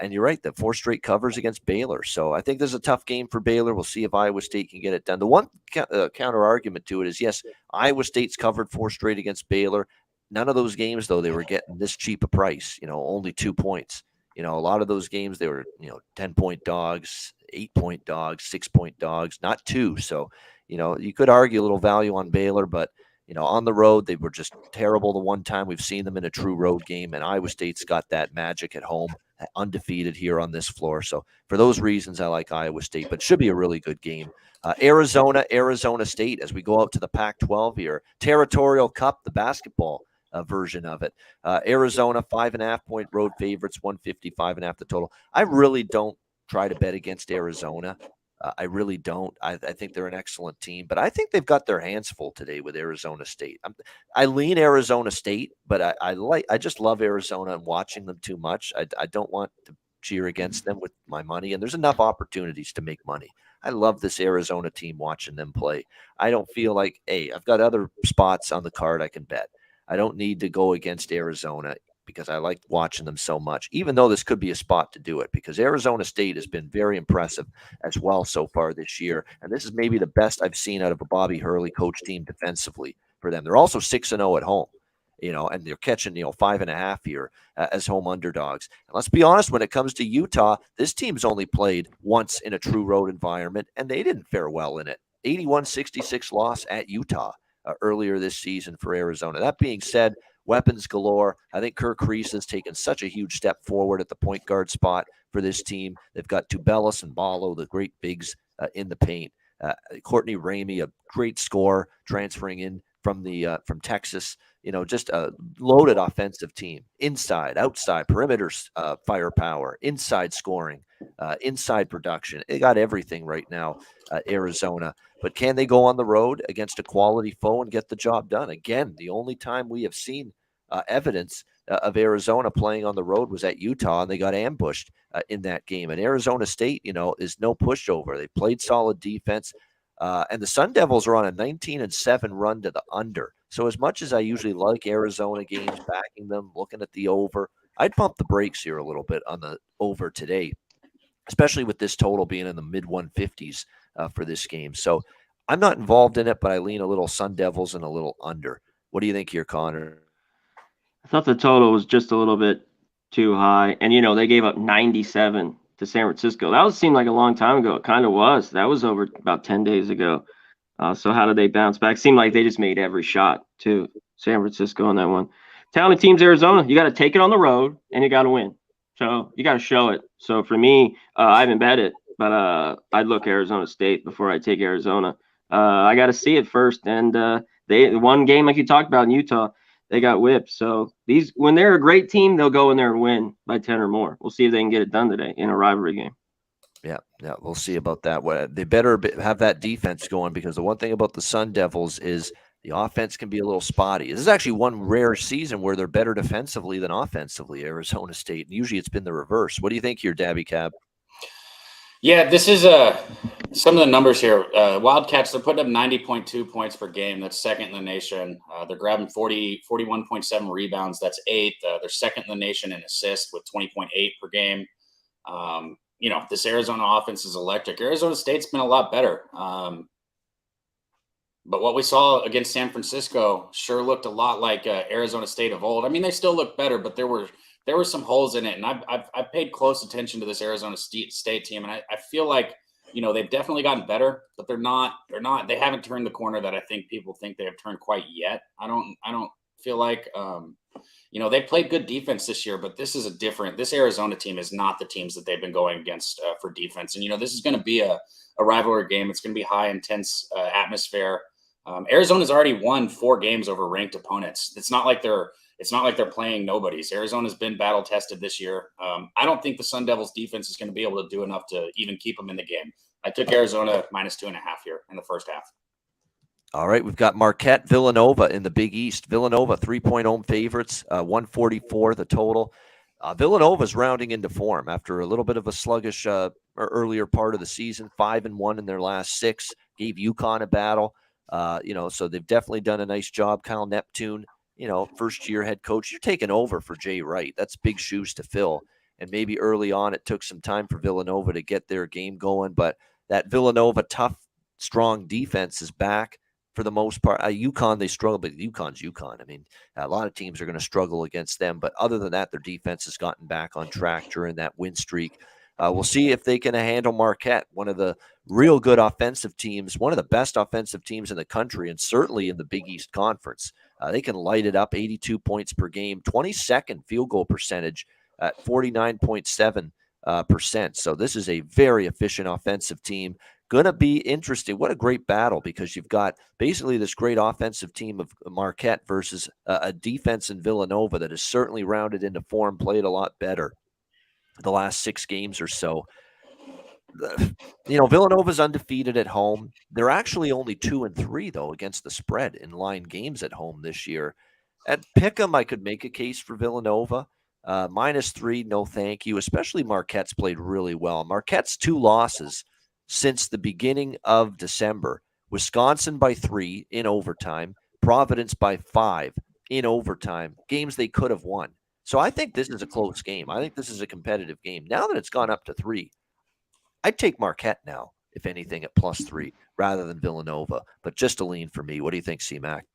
And you're right, the 4 straight covers against Baylor. So I think this is a tough game for Baylor. We'll see if Iowa State can get it done. The one counter argument to it is, yes, Iowa State's covered 4 straight against Baylor. None of those games, though, they were getting this cheap a price, only 2 points. A lot of those games, they were, 10-point dogs, 8-point dogs, 6-point dogs, not 2. So, you could argue a little value on Baylor, but on the road, they were just terrible the one time. We've seen them in a true road game, and Iowa State's got that magic at home, undefeated here on this floor. So for those reasons, I like Iowa State, but should be a really good game. Arizona State, as we go out to the Pac-12 here. Territorial Cup, the basketball version of it. Arizona, 5.5-point road favorites, 155.5 the total. I really don't try to bet against Arizona. I really don't. I think they're an excellent team, but I think they've got their hands full today with Arizona State. I lean Arizona State, but I just love Arizona and watching them too much. I don't want to cheer against them with my money, and there's enough opportunities to make money. I love this Arizona team, watching them play. I don't feel like, hey, I've got other spots on the card I can bet. I don't need to go against Arizona because I like watching them so much, even though this could be a spot to do it, because Arizona State has been very impressive as well so far this year. And this is maybe the best I've seen out of a Bobby Hurley coach team defensively for them. They're also 6-0 at home, and they're catching, 5.5 here as home underdogs. And let's be honest, when it comes to Utah, this team's only played once in a true road environment, and they didn't fare well in it. 81-66 loss at Utah earlier this season for Arizona. That being said, weapons galore. I think Kirk Reese has taken such a huge step forward at the point guard spot for this team. They've got Tubelis and Ballo, the great bigs in the paint. Courtney Ramey, a great scorer, transferring in from Texas. Just a loaded offensive team. Inside, outside, perimeter firepower, inside scoring, inside production. They got everything right now, Arizona. But can they go on the road against a quality foe and get the job done? Again, the only time we have seen evidence of Arizona playing on the road was at Utah, and they got ambushed in that game. And Arizona State, is no pushover. They played solid defense. And the Sun Devils are on a 19-7 run to the under. So as much as I usually like Arizona games, backing them, looking at the over, I'd pump the brakes here a little bit on the over today, especially with this total being in the mid-150s for this game. So I'm not involved in it, but I lean a little Sun Devils and a little under. What do you think here, Conor? I thought the total was just a little bit too high. And, they gave up 97 to San Francisco. That seemed like a long time ago. It kind of was. That was over about 10 days ago. So how did they bounce back? Seemed like they just made every shot to San Francisco on that one. Talented teams, Arizona. You got to take it on the road, and you got to win. So you got to show it. So for me, I haven't bet it, but I'd look Arizona State before I take Arizona. I got to see it first. And they one game, like you talked about in Utah, they got whipped. So when they're a great team, they'll go in there and win by 10 or more. We'll see if they can get it done today in a rivalry game. Yeah, we'll see about that. They better have that defense going, because the one thing about the Sun Devils is the offense can be a little spotty. This is actually one rare season where they're better defensively than offensively, Arizona State. And usually it's been the reverse. What do you think here, Daby Cab? Yeah, this is some of the numbers here. Wildcats, they're putting up 90.2 points per game. That's second in the nation. They're grabbing 41.7 rebounds. That's 8th. They're second in the nation in assists with 20.8 per game. This Arizona offense is electric. Arizona State's been a lot better. But what we saw against San Francisco sure looked a lot like Arizona State of old. I mean, they still look better, but there there were some holes in it, and I've paid close attention to this Arizona State team, and I feel like they've definitely gotten better, but they haven't turned the corner that I think people think they have turned quite yet. I don't feel like they played good defense this year, but this Arizona team is not the teams that they've been going against for defense, and this is going to be a rivalry game. It's going to be high intense atmosphere. Arizona's already won 4 games over ranked opponents. It's not like they're playing nobodies. Arizona's been battle tested this year. I don't think the Sun Devils defense is going to be able to do enough to even keep them in the game. I took Arizona -2.5 here in the first half. All right, we've got Marquette, Villanova in the Big East. Villanova 3-point home favorites, 144 the total. Villanova's rounding into form after a little bit of a sluggish earlier part of the season, 5-1 in their last 6. Gave UConn a battle. So they've definitely done a nice job. Kyle Neptune, first-year head coach. You're taking over for Jay Wright. That's big shoes to fill. And maybe early on it took some time for Villanova to get their game going. But that Villanova tough, strong defense is back for the most part. UConn, they struggle, but UConn's UConn. I mean, a lot of teams are going to struggle against them. But other than that, their defense has gotten back on track during that win streak. We'll see if they can handle Marquette, one of the real good offensive teams, one of the best offensive teams in the country, and certainly in the Big East Conference. They can light it up, 82 points per game, 22nd field goal percentage at 49.7%. So this is a very efficient offensive team. Going to be interesting. What a great battle, because you've got basically this great offensive team of Marquette versus a defense in Villanova that has certainly rounded into form, played a lot better the last 6 games or so. Villanova's undefeated at home. They're actually only 2-3 though against the spread in line games at home this year. At Pick'em, I could make a case for Villanova. -3, no thank you. Especially Marquette's played really well. Marquette's 2 losses since the beginning of December. Wisconsin by 3 in overtime. Providence by 5 in overtime. Games they could have won. So I think this is a close game. I think this is a competitive game. Now that it's gone up to 3, I'd take Marquette now, if anything, at +3 rather than Villanova. But just a lean for me. What do you think, C-Mac?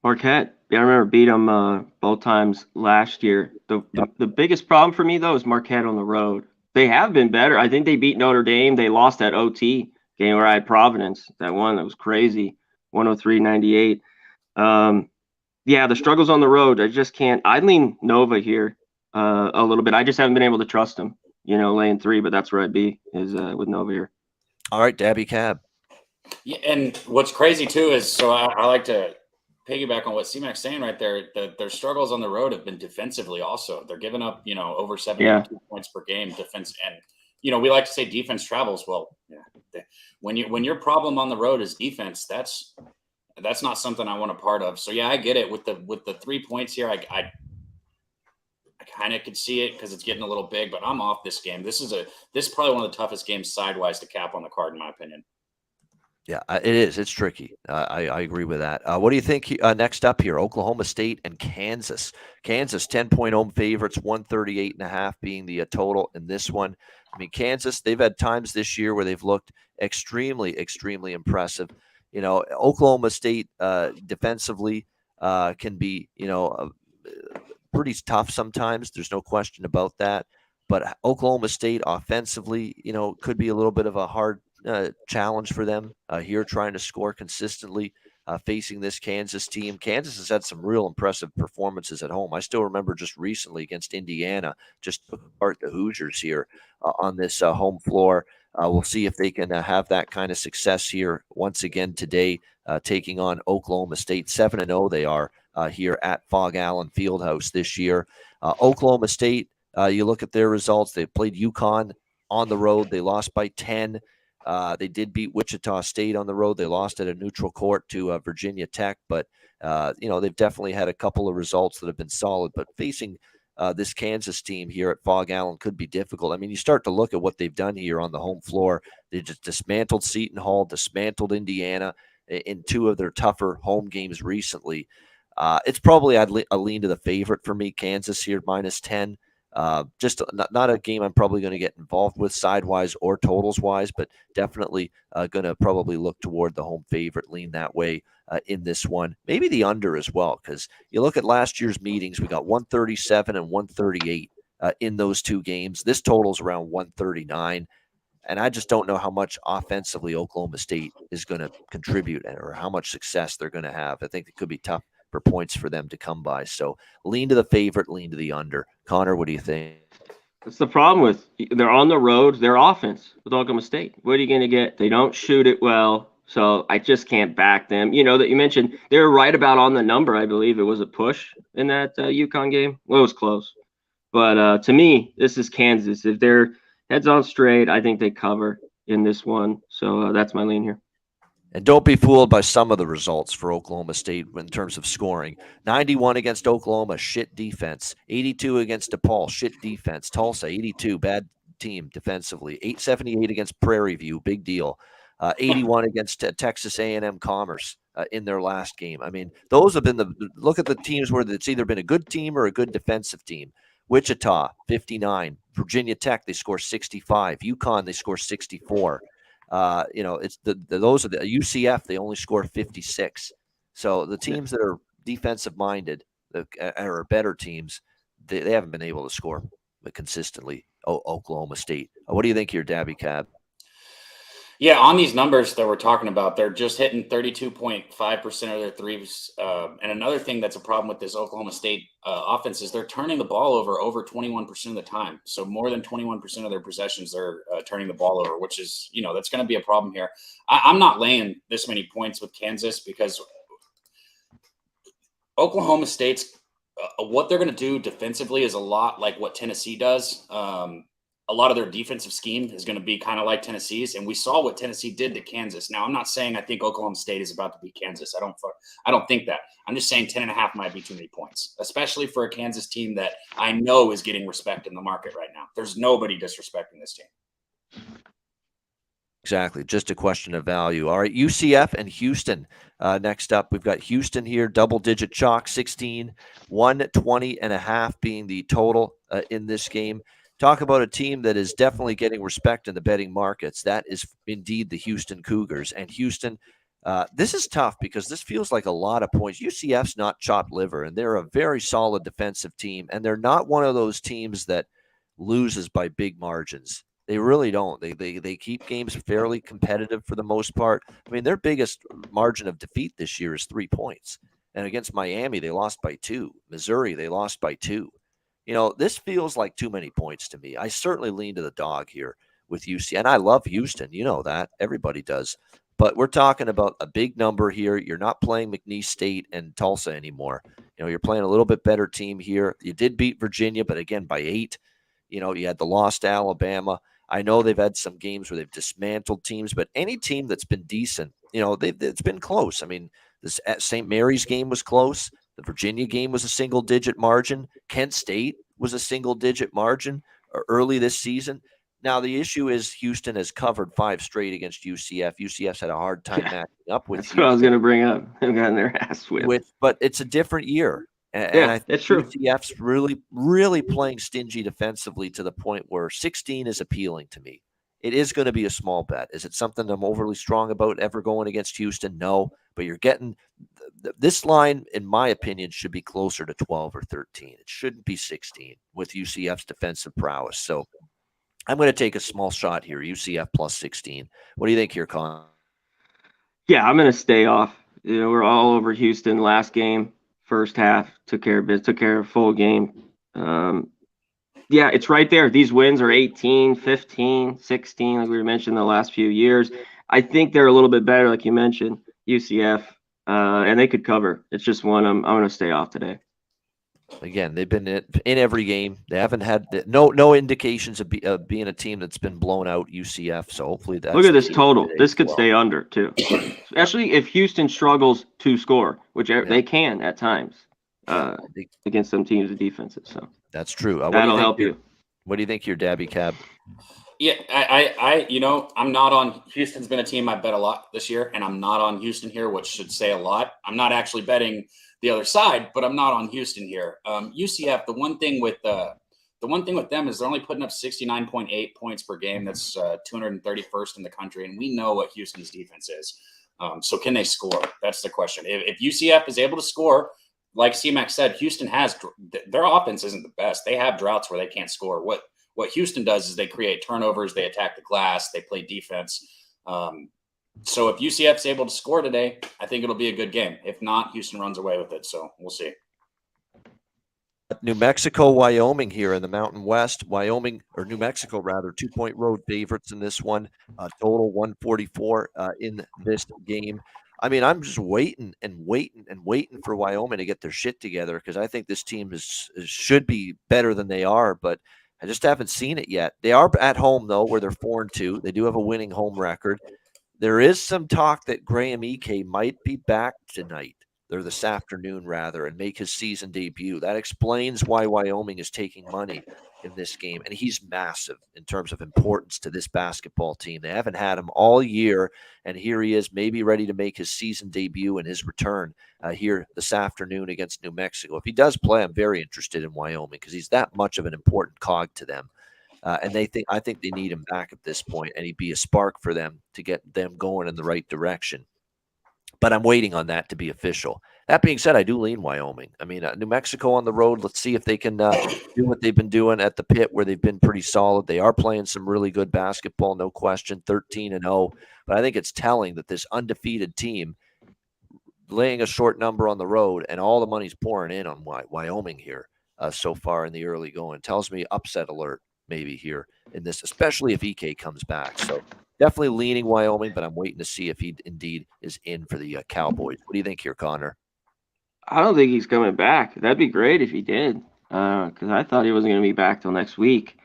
Marquette, I remember beat them both times last year. The biggest problem for me, though, is Marquette on the road. They have been better. I think they beat Notre Dame. They lost that OT game where I had Providence, that one that was crazy, 103-98. Yeah, the struggles on the road, I just can't. I'd lean Nova here a little bit. I just haven't been able to trust them, laying 3, but that's where I'd be is with Nova here. All right, Daby Cab. Yeah, and what's crazy, too, is so I like to piggyback on what C-Mac's saying right there. Their struggles on the road have been defensively also. They're giving up, over 72 points per game defense. And, we like to say defense travels. Well, when your problem on the road is defense, that's not something I want a part of. So yeah, I get it with the 3 points here. I kind of could see it because it's getting a little big, but I'm off this game. This is probably one of the toughest games sidewise to cap on the card, in my opinion. Yeah, it is. It's tricky. I agree with that. What do you think next up here? Oklahoma State and Kansas. Kansas 10-point home favorites, 138.5 being the total in this one. I mean, Kansas, they've had times this year where they've looked extremely, extremely impressive. Oklahoma State defensively can be, pretty tough sometimes. There's no question about that. But Oklahoma State offensively, could be a little bit of a hard challenge for them here, trying to score consistently, facing this Kansas team. Kansas has had some real impressive performances at home. I still remember just recently against Indiana, just took apart the Hoosiers here on this home floor. We'll see if they can have that kind of success here once again today, taking on Oklahoma State. 7-0 they are here at Fog Allen Fieldhouse this year. Oklahoma State, you look at their results. They played UConn on the road. They lost by 10. They did beat Wichita State on the road. They lost at a neutral court to Virginia Tech, but they've definitely had a couple of results that have been solid. But facing this Kansas team here at Fog Allen could be difficult. I mean, you start to look at what they've done here on the home floor. They just dismantled Seton Hall, dismantled Indiana in 2 of their tougher home games recently. It's probably a lean to the favorite for me, Kansas here, -10. Just not a game I'm probably going to get involved with sidewise or totals wise, but definitely going to probably look toward the home favorite, lean that way in this one. Maybe the under as well, because you look at last year's meetings, we got 137 and 138 in those two games. This total's around 139. And I just don't know how much offensively Oklahoma State is going to contribute or how much success they're going to have. I think it could be tough for points for them to come by. So lean to the favorite, lean to the under. Connor, what do you think? That's the problem with they're on the road, their offense with Oklahoma State. What are you going to get? They don't shoot it well. So I just can't back them. You know, that you mentioned they were right about on the number. I believe it was a push in that UConn game. Well, it was close. But to me, this is Kansas. If they're heads on straight, I think they cover in this one. So that's my lean here. And don't be fooled by some of the results for Oklahoma State in terms of scoring. 91 against Oklahoma, shit defense. 82 against DePaul, shit defense. Tulsa, 82, bad team defensively. 878 against Prairie View, big deal. 81 against Texas A&M Commerce in their last game. I mean, those have been look at the teams where it's either been a good team or a good defensive team. Wichita, 59. Virginia Tech, they score 65. UConn, they score 64. It's those are the UCF. They only score 56. So the teams that are defensive minded or better teams, they haven't been able to score consistently. Oklahoma State. What do you think here, Daby Cab? Yeah, on these numbers that we're talking about, they're just hitting 32.5% of their threes. And another thing that's a problem with this Oklahoma State offense is they're turning the ball over 21% of the time. So more than 21% of their possessions, they're turning the ball over, which is, that's going to be a problem here. I'm not laying this many points with Kansas because Oklahoma State's what they're going to do defensively is a lot like what Tennessee does. A lot of their defensive scheme is going to be kind of like Tennessee's, and we saw what Tennessee did to Kansas. Now, I'm not saying I think Oklahoma State is about to beat Kansas. I don't think that. I'm just saying 10.5 might be too many points, especially for a Kansas team that I know is getting respect in the market right now. There's nobody disrespecting this team. Exactly. Just a question of value. All right, UCF and Houston. Next up, we've got Houston here, double-digit chalk, 16, 120.5 being the total in this game. Talk about a team that is definitely getting respect in the betting markets. That is indeed the Houston Cougars. And Houston, this is tough because this feels like a lot of points. UCF's not chopped liver, and they're a very solid defensive team. And they're not one of those teams that loses by big margins. They really don't. They keep games fairly competitive for the most part. I mean, their biggest margin of defeat this year is 3 points. And against Miami, they lost by 2. Missouri, they lost by 2. This feels like too many points to me. I certainly lean to the dog here with UC. And I love Houston. You know that. Everybody does. But we're talking about a big number here. You're not playing McNeese State and Tulsa anymore. You're playing a little bit better team here. You did beat Virginia, but again, by 8. You had the loss to Alabama. I know they've had some games where they've dismantled teams, but any team that's been decent, it's been close. I mean, this St. Mary's game was close. The Virginia game was a single-digit margin. Kent State was a single-digit margin early this season. Now, the issue is Houston has covered 5 straight against UCF. UCF's had a hard time matching up with That's what I was going to bring up. They've gotten their ass whipped. But it's a different year. And I think that's true. UCF's really, really playing stingy defensively to the point where 16 is appealing to me. It is going to be a small bet. Is it something I'm overly strong about ever going against Houston? No, but you're getting this line, in my opinion, should be closer to 12 or 13. It shouldn't be 16 with UCF's defensive prowess. So I'm going to take a small shot here, UCF plus 16. What do you think here, Conor? Yeah, I'm going to stay off. We're all over Houston last game. First half, took care of full game. Yeah, it's right there. These wins are 18, 15, 16, like we mentioned the last few years. I think they're a little bit better, like you mentioned, UCF, and they could cover. It's just one I'm going to stay off today. Again, they've been in every game. They haven't had no indications of being a team that's been blown out, UCF. So hopefully that's look at this total. This could stay under too, especially if Houston struggles to score, which they can at times against some teams' defenses. So that's true. That'll help you. What do you think here, Daby Cab? Yeah, I'm not on Houston's been a team I bet a lot this year, and I'm not on Houston here, which should say a lot. I'm not actually betting the other side, but I'm not on Houston here. UCF, the one thing with the one thing with them is they're only putting up 69.8 points per game. That's 231st in the country. And we know what Houston's defense is. So can they score? That's the question. If UCF is able to score, like C-Mac said, Houston has their offense isn't the best. They have droughts where they can't score. What Houston does is they create turnovers, they attack the glass, they play defense. So if UCF's able to score today, I think it'll be a good game. If not, Houston runs away with it. So we'll see. New Mexico, Wyoming here in the Mountain West. Wyoming, or New Mexico rather, 2-point road favorites in this one. Total 144 in this game. I mean, I'm just waiting for Wyoming to get their shit together because I think this team should be better than they are, but I just haven't seen it yet. They are at home, though, where they're 4-2. They do have a winning home record. There is some talk that Graham Ike might be back tonight, or this afternoon, rather, and make his season debut. That explains why Wyoming is taking money in this game. And he's massive in terms of importance to this basketball team. They haven't had him all year, and here he is, maybe ready to make his season debut and his return here this afternoon against New Mexico. If he does play, I'm very interested in Wyoming because he's that much of an important cog to them. And I think they need him back at this point, and he'd be a spark for them to get them going in the right direction. But I'm waiting on that to be official. That being said, I do lean Wyoming. I mean, New Mexico on the road. Let's see if they can do what they've been doing at the Pit, where they've been pretty solid. They are playing some really good basketball, no question, 13-0. But I think it's telling that this undefeated team laying a short number on the road, and all the money's pouring in on Wyoming here so far in the early going. Tells me upset alert maybe here in this, especially if Ike comes back. So definitely leaning Wyoming, but I'm waiting to see if he indeed is in for the Cowboys. What do you think here, Conor? I don't think he's coming back. That'd be great if he did, because I thought he wasn't going to be back till next week.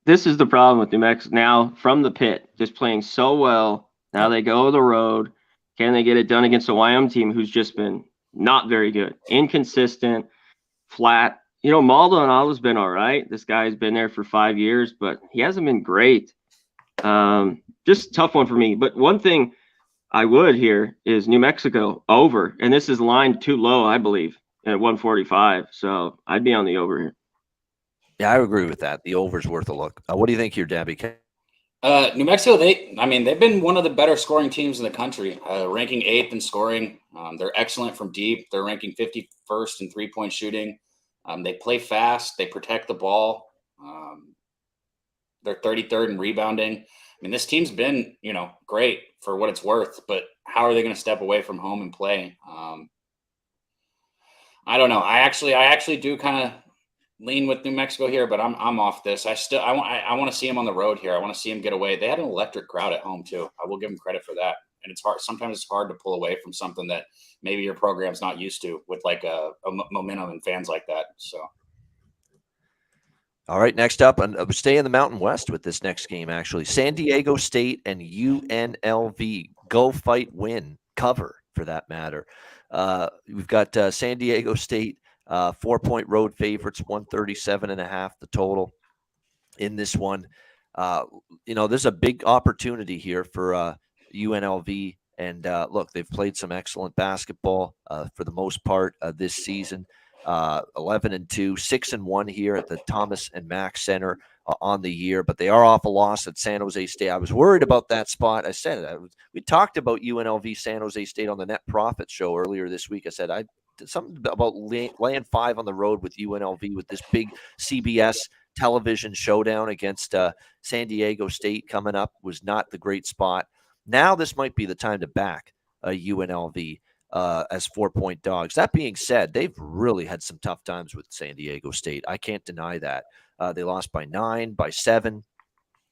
This is the problem with New Mexico now from the Pit, just playing so well. Now they go to the road. Can they get it done against a Wyoming team who's just been not very good, inconsistent, flat? You know, Maldonado's been all right. This guy's been there for 5 years, but he hasn't been great. Just a tough one for me. But one thing I would here is New Mexico over, and this is lined too low, I believe, at 145. So I'd be on the over here. Yeah, I agree with that. The over's worth a look. What do you think here, Daby? New Mexico, they've been one of the better scoring teams in the country, ranking 8th in scoring. They're excellent from deep. They're ranking 51st in three-point shooting. They play fast. They protect the ball. They're 33rd in rebounding. I mean, this team's been, great for what it's worth, but how are they going to step away from home and play? I don't know. I actually do kind of lean with New Mexico here, but I'm off this. I want to see him on the road here. I want to see him get away. They had an electric crowd at home too. I will give them credit for that. And it's hard. Sometimes it's hard to pull away from something that maybe your program's not used to with like a momentum and fans like that. So. All right, next up, and stay in the Mountain West with this next game, actually. San Diego State and UNLV. Go, fight, win, cover, for that matter. We've got San Diego State, 4-point road favorites, 137.5 the total in this one. There's a big opportunity here for UNLV. And look, they've played some excellent basketball for the most part this season. 11-2, 6-1 here at the Thomas and Mack Center on the year, but they are off a loss at San Jose State. I was worried about that spot. I said we talked about UNLV San Jose State on the Net Profit show earlier this week. I said I did something about laying 5 on the road with UNLV with this big CBS television showdown against San Diego State coming up. Was not the great spot. Now this might be the time to back UNLV as 4-point dogs. That being said, they've really had some tough times with San Diego State. I can't deny that. They lost by 9, by 7,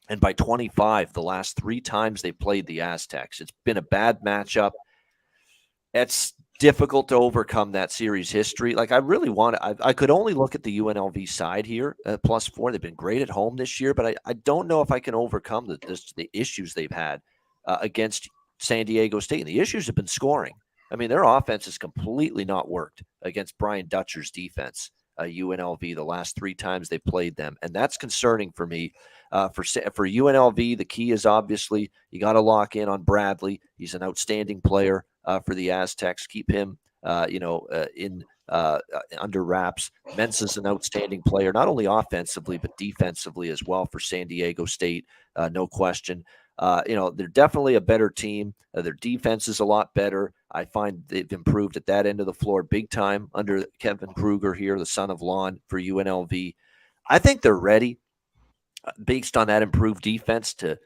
and by 25 the last 3 times they played the Aztecs. It's been a bad matchup. It's difficult to overcome that series history. Like I could only look at the UNLV side here, +4. They've been great at home this year, but I don't know if I can overcome the issues they've had against San Diego State. And the issues have been scoring. I mean, their offense has completely not worked against Brian Dutcher's defense, UNLV, the last 3 times they played them. And that's concerning for me. For UNLV, the key is obviously you got to lock in on Bradley. He's an outstanding player for the Aztecs. Keep him, in under wraps. Mensah's an outstanding player, not only offensively, but defensively as well for San Diego State, no question. They're definitely a better team. Their defense is a lot better. I find they've improved at that end of the floor big time under Kevin Kruger here, the son of Lon for UNLV. I think they're ready based on that improved defense to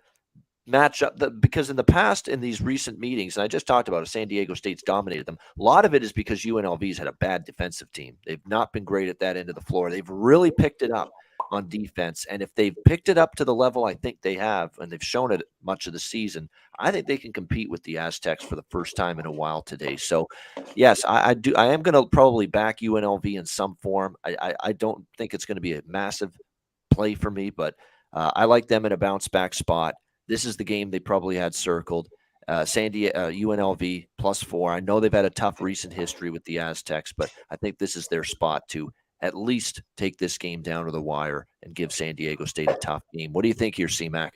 match up because in the past, in these recent meetings, and I just talked about it, San Diego State's dominated them. A lot of it is because UNLV's had a bad defensive team. They've not been great at that end of the floor. They've really picked it up on defense. And if they've picked it up to the level I think they have, and they've shown it much of the season, I think they can compete with the Aztecs for the first time in a while today. So, yes, I am going to probably back UNLV in some form. I don't think it's going to be a massive play for me, but I like them in a bounce back spot. This is the game they probably had circled. UNLV +4. I know they've had a tough recent history with the Aztecs, but I think this is their spot to at least take this game down to the wire and give San Diego State a tough game. What do you think here, C-Mac?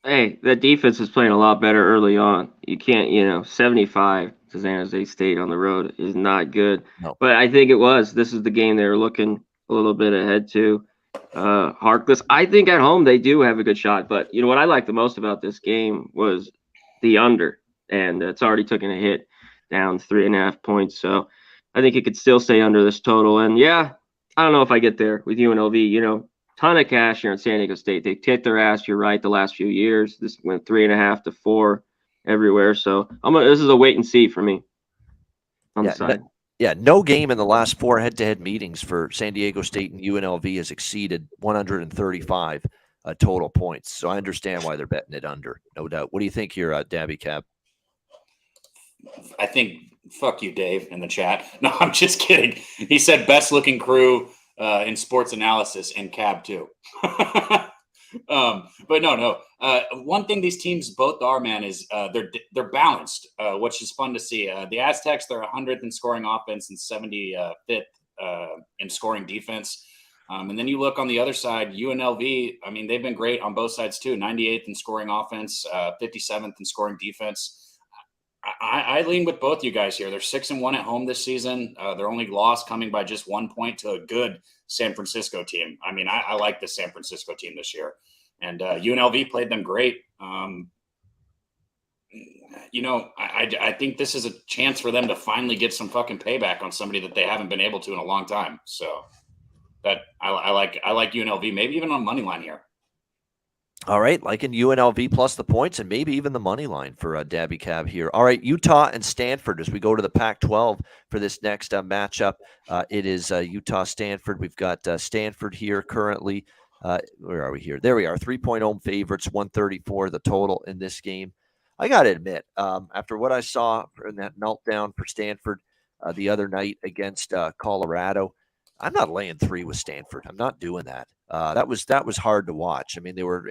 Hey, that defense is playing a lot better early on. You can't, 75 to San Jose State on the road is not good. No. But I think this is the game they were looking a little bit ahead to. Harkless, I think at home they do have a good shot. But what I like the most about this game was the under, and it's already taken a hit down 3.5 points. So I think it could still stay under this total. And yeah, I don't know if I get there with UNLV. Ton of cash here in San Diego State. They kicked their ass. You're right. The last few years, this went 3.5 to 4 everywhere. So this is a wait and see for me on the side. No game in the last 4 head-to-head meetings for San Diego State and UNLV has exceeded 135 total points. So I understand why they're betting it under, no doubt. What do you think here, Daby Cab? I think fuck you, Dave, in the chat. No, I'm just kidding. He said best looking crew in sports analysis and Cab too. But no. One thing these teams both are, man, is they're balanced, which is fun to see. The Aztecs, they're 100th in scoring offense and 75th in scoring defense. And then you look on the other side, UNLV, I mean, they've been great on both sides too. 98th in scoring offense, 57th in scoring defense. I lean with both you guys here. They're 6-1 at home this season. Their only loss coming by just 1 point to a good San Francisco team. I mean, I like the San Francisco team this year. And UNLV played them great. I think this is a chance for them to finally get some fucking payback on somebody that they haven't been able to in a long time. So that I like UNLV, maybe even on money line here. All right, liking UNLV plus the points and maybe even the money line for Daby Cab here. All right, Utah and Stanford as we go to the Pac-12 for this next matchup. It is Utah-Stanford. We've got Stanford here currently. Where are we here? There we are, 3-point home favorites, 134 the total in this game. I got to admit, after what I saw in that meltdown for Stanford the other night against Colorado, I'm not laying 3 with Stanford. I'm not doing that. That was hard to watch. I mean, they were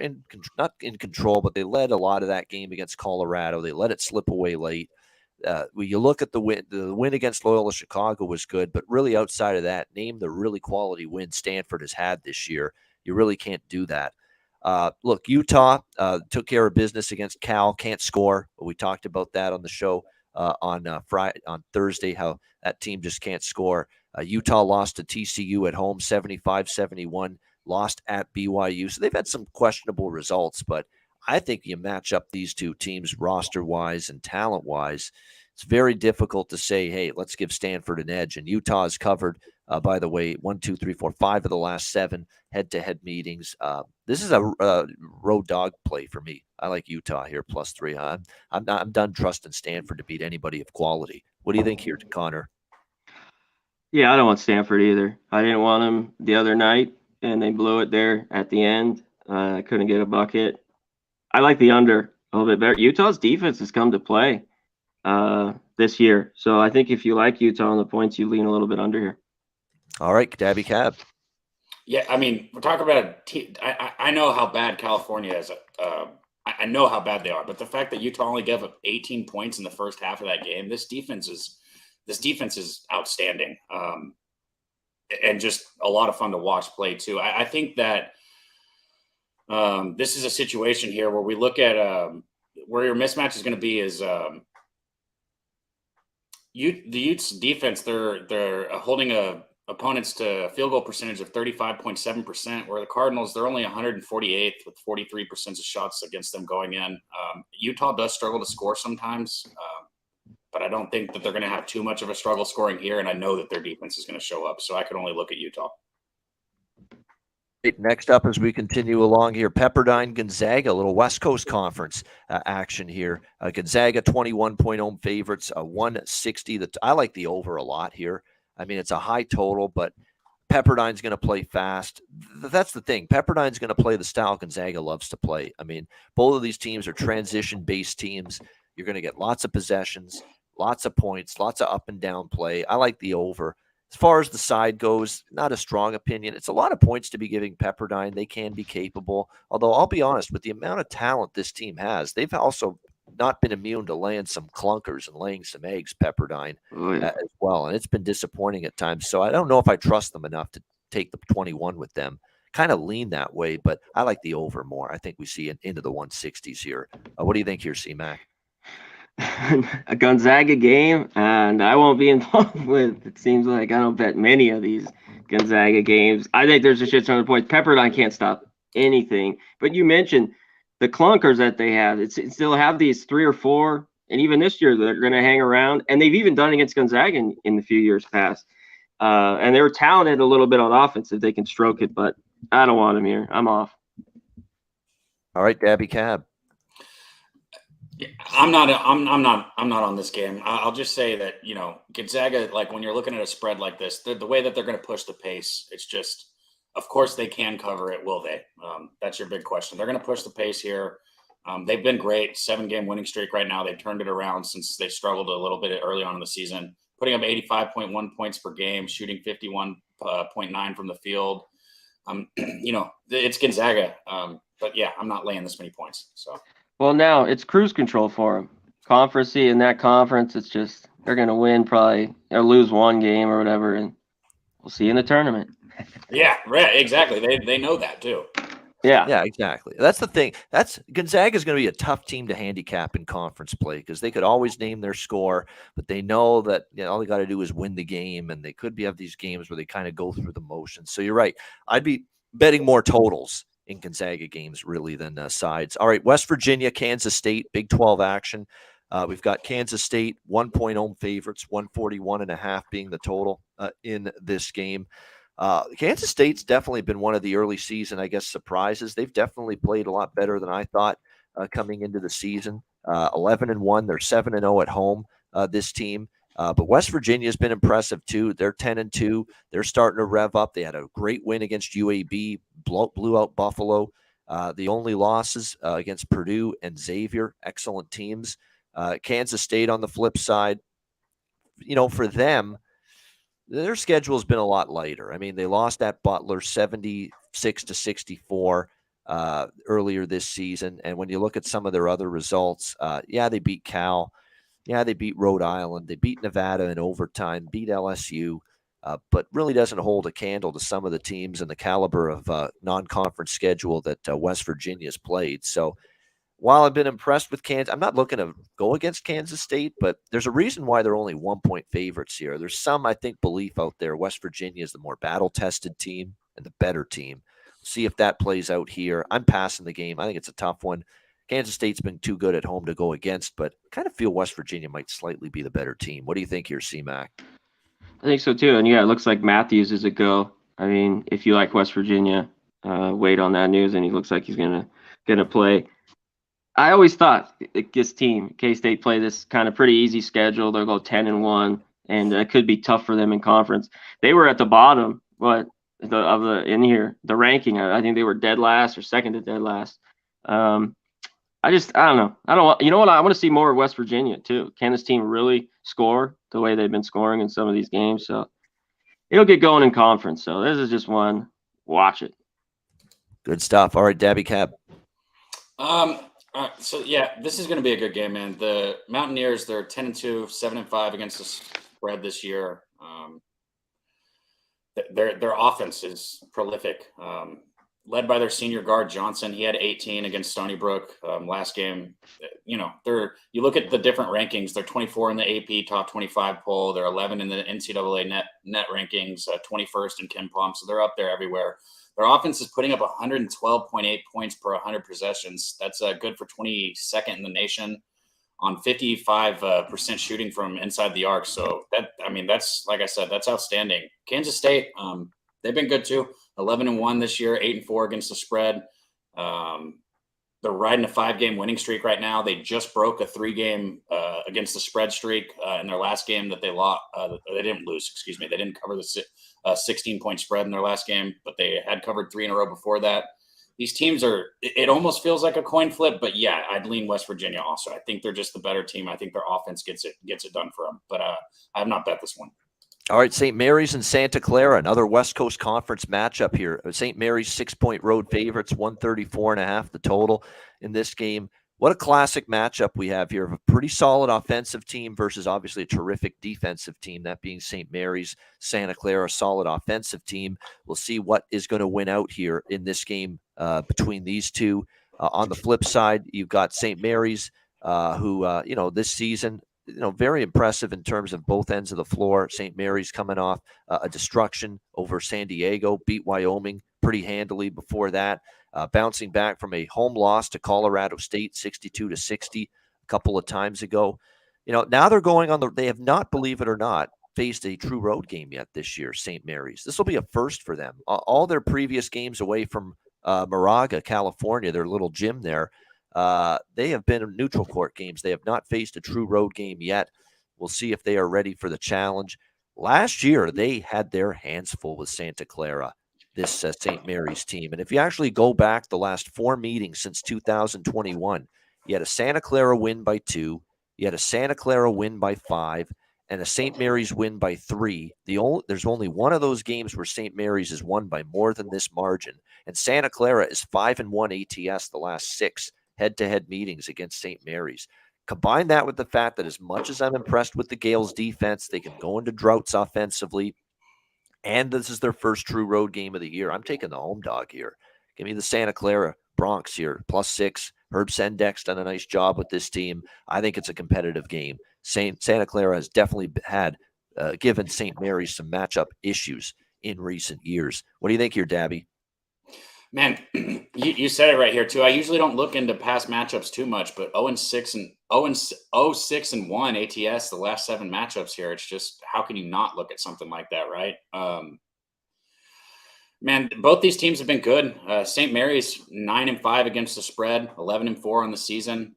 not in control, but they led a lot of that game against Colorado. They let it slip away late. When you look at the win against Loyola Chicago was good, but really outside of that, name the really quality win Stanford has had this year. You really can't do that. Look, Utah took care of business against Cal. Can't score. We talked about that on the show on Thursday, how that team just can't score. Utah lost to TCU at home, 75-71. Lost at BYU. So they've had some questionable results, but I think you match up these two teams roster-wise and talent-wise, it's very difficult to say, hey, let's give Stanford an edge. And Utah has covered, by the way, 5 of the last 7 head-to-head meetings. This is a road dog play for me. I like Utah here +3. I'm done trusting Stanford to beat anybody of quality. What do you think here, Conor? Yeah, I don't want Stanford either. I didn't want them the other night, and they blew it there at the end. I couldn't get a bucket. I like the under a little bit better. Utah's defense has come to play this year. So I think if you like Utah on the points, you lean a little bit under here. All right, Daby Cab. Yeah, I mean, we're talking about a team. I know how bad California is. I know how bad they are. But the fact that Utah only gave up 18 points in the first half of that game, this defense is outstanding. And just a lot of fun to watch play too. I think that this is a situation here where we look at where your mismatch is going to be is The Utes defense, they're holding opponents to a field goal percentage of 35.7%, where the Cardinals, they're only 148th with 43% of shots against them going in. Utah does struggle to score sometimes, but I don't think that they're going to have too much of a struggle scoring here, and I know that their defense is going to show up, so I can only look at Utah. Next up, as we continue along here, Pepperdine, Gonzaga, a little West Coast Conference action here. Gonzaga 21-point home favorites, 160. I like the over a lot here. I mean, it's a high total, but Pepperdine's going to play fast. That's the thing. Pepperdine's going to play the style Gonzaga loves to play. I mean, both of these teams are transition-based teams. You're going to get lots of possessions, lots of points, lots of up and down play. I like the over. As far as the side goes, not a strong opinion. It's a lot of points to be giving Pepperdine. They can be capable. Although I'll be honest, with the amount of talent this team has, they've also not been immune to laying some clunkers and laying some eggs, Pepperdine, as well. And it's been disappointing at times. So I don't know if I trust them enough to take the 21 with them. Kind of lean that way, but I like the over more. I think we see it into the 160s here. What do you think here, C-Mac? A Gonzaga game, and I won't be involved with. It seems like I don't bet many of these Gonzaga games. I think there's a shit ton of points. Pepperdine can't stop anything. But you mentioned the clunkers that they have. It still have these 3 or 4, and even this year they're going to hang around. And they've even done against Gonzaga in the few years past. And they were talented a little bit on offense if they can stroke it. But I don't want them here. I'm off. All right, Daby Cab. I'm not on this game. I'll just say that, Gonzaga, like when you're looking at a spread like this, the way that they're going to push the pace, it's just, of course they can cover it. Will they? That's your big question. They're going to push the pace here. They've been great. 7-game winning streak right now. They've turned it around since they struggled a little bit early on in the season, putting up 85.1 points per game, shooting 51.9 from the field. It's Gonzaga. But yeah, I'm not laying this many points. So. Well, now it's cruise control for them. Conference-y in that conference, it's just they're going to win probably or lose one game or whatever, and we'll see you in the tournament. Yeah, right. Exactly. They know that too. Yeah, exactly. That's the thing. Gonzaga is going to be a tough team to handicap in conference play because they could always name their score, but they know that all they got to do is win the game, and they could have these games where they kind of go through the motions. So you're right. I'd be betting more totals in Gonzaga games really than sides. All right, West Virginia, Kansas State, Big 12 action. We've got Kansas State 1-point home favorites, 141.5 being the total in this game. Kansas State's definitely been one of the early season, I guess, surprises. They've definitely played a lot better than I thought coming into the season. 11-1, they're 7-0 at home. This team. But West Virginia's been impressive too. They're 10-2. They're starting to rev up. They had a great win against UAB, blew out Buffalo. The only losses against Purdue and Xavier, excellent teams. Kansas State on the flip side, for them, their schedule has been a lot lighter. I mean, they lost at Butler 76-64 earlier this season. And when you look at some of their other results, they beat Cal. Yeah, they beat Rhode Island. They beat Nevada in overtime, beat LSU, but really doesn't hold a candle to some of the teams and the caliber of non-conference schedule that West Virginia's played. So while I've been impressed with Kansas, I'm not looking to go against Kansas State, but there's a reason why they're only 1-point favorites here. There's some, I think, belief out there. West Virginia is the more battle-tested team and the better team. See if that plays out here. I'm passing the game. I think it's a tough one. Kansas State's been too good at home to go against, but I kind of feel West Virginia might slightly be the better team. What do you think here, C-Mac? I think so too. And yeah, it looks like Matthews is a go. I mean, if you like West Virginia, wait on that news, and he looks like he's gonna play. I always thought this team, K-State, play this kind of pretty easy schedule. They'll go 10-1, and it could be tough for them in conference. They were at the bottom, the ranking. I think they were dead last or second to dead last. I don't know. You know what? I want to see more of West Virginia too. Can this team really score the way they've been scoring in some of these games? So it'll get going in conference. So this is just one. Watch it. Good stuff. All right, Daby Cab. So yeah, this is going to be a good game, man. The Mountaineers, they're 10-2, 7-5 against the spread this year. Their offense is prolific. led by their senior guard Johnson. He had 18 against Stony Brook last game. You know, you look at the different rankings. They're 24 in the AP top 25 poll. They're 11 in the NCAA net rankings, 21st in KenPom. So they're up there everywhere. Their offense is putting up 112.8 points per 100 possessions. That's good for 22nd in the nation on 55% shooting from inside the arc. So that's, like I said, that's outstanding. Kansas State, they've been good too. 11-1 this year, 8-4 against the spread. They're riding a 5-game winning streak right now. They just broke a 3-game against the spread streak in their last game that they lost. They didn't lose, excuse me. They didn't cover the 16-point spread in their last game, but they had covered 3 in a row before that. These teams it almost feels like a coin flip, but yeah, I'd lean West Virginia also. I think they're just the better team. I think their offense gets it done for them, but I have not bet this one. All right, St. Mary's and Santa Clara, another West Coast Conference matchup here. St. Mary's 6-point road favorites, 134.5 the total in this game. What a classic matchup we have here of a pretty solid offensive team versus obviously a terrific defensive team, that being St. Mary's. Santa Clara, a solid offensive team. We'll see what is going to win out here in this game between these two. On the flip side, you've got St. Mary's, who, this season, very impressive in terms of both ends of the floor. St. Mary's coming off a destruction over San Diego, beat Wyoming pretty handily before that, bouncing back from a home loss to Colorado State, 62-60 a couple of times ago. Now they're going on they have not, believe it or not, faced a true road game yet this year, St. Mary's. This will be a first for them. All their previous games away from Moraga, California, their little gym there, they have been neutral court games. They have not faced a true road game yet. We'll see if they are ready for the challenge. Last year, they had their hands full with Santa Clara, this St. Mary's team. And if you actually go back the last 4 meetings since 2021, you had a Santa Clara win by 2, you had a Santa Clara win by 5, and a St. Mary's win by 3. There's only one of those games where St. Mary's has won by more than this margin. And Santa Clara is 5-1 ATS the last 6 head-to-head meetings against St. Mary's. Combine that with the fact that as much as I'm impressed with the Gales defense, they can go into droughts offensively, and this is their first true road game of the year. I'm taking the home dog here. Give me the Santa Clara Bronx here, +6. Herb Sendek's done a nice job with this team. I think it's a competitive game. Santa Clara has definitely had given St. Mary's some matchup issues in recent years. What do you think here, Daby? Man, you said it right here too. I usually don't look into past matchups too much, but 0-6 and 0-6-1 ATS the last 7 matchups here. It's just, how can you not look at something like that, right? Man, both these teams have been good. St. Mary's 9-5 against the spread, 11-4 on the season.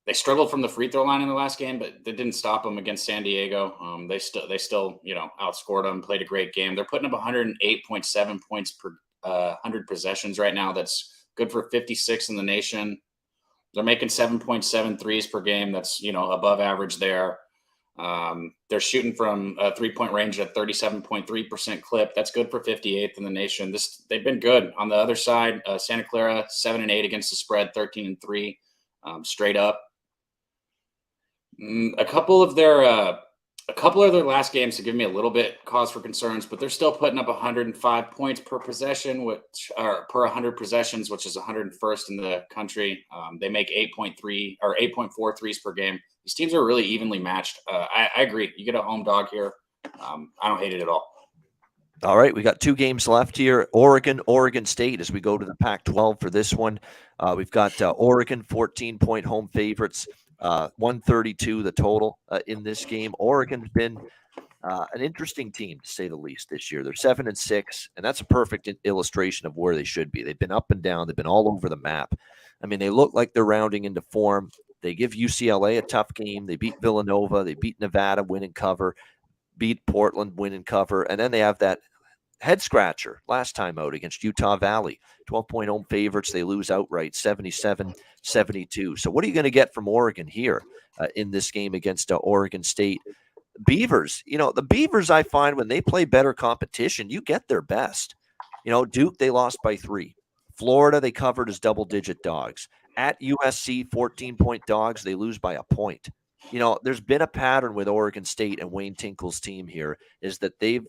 They struggled from the free throw line in the last game, but they didn't stop them against San Diego. They still outscored them, played a great game. They're putting up 108.7 points per 100 possessions right now. That's good for 56 in the nation. They're making 7.7 threes per game. That's, above average there. They're shooting from 3-point range at 37.3% clip. That's good for 58th in the nation. They've been good. On the other side, Santa Clara 7-8 against the spread, 13-3 straight up. A couple of their last games have given me a little bit cause for concerns, but they're still putting up 105 points per possession, per 100 possessions, which is 101st in the country. They make 8.3 or 8.4 threes per game. These teams are really evenly matched. I agree. You get a home dog here. I don't hate it at all. All right, we got 2 games left here. Oregon State, as we go to the Pac-12 for this one. We've got Oregon 14-point home favorites, 132 the total in this game. Oregon's been an interesting team, to say the least, this year. They're 7-6, and that's a perfect illustration of where they should be. They've been up and down. They've been all over the map. I mean, they look like they're rounding into form. They give UCLA a tough game. They beat Villanova. They beat Nevada, win and cover. Beat Portland, win and cover. And then they have that head scratcher last time out against Utah Valley. 12-point home favorites. They lose outright, 77-72. So what are you going to get from Oregon here in this game against Oregon State? Beavers, the Beavers, I find when they play better competition, you get their best. Duke, they lost by 3. Florida, they covered as double-digit dogs. At USC, 14-point dogs, they lose by a point. There's been a pattern with Oregon State and Wayne Tinkle's team here, is that they've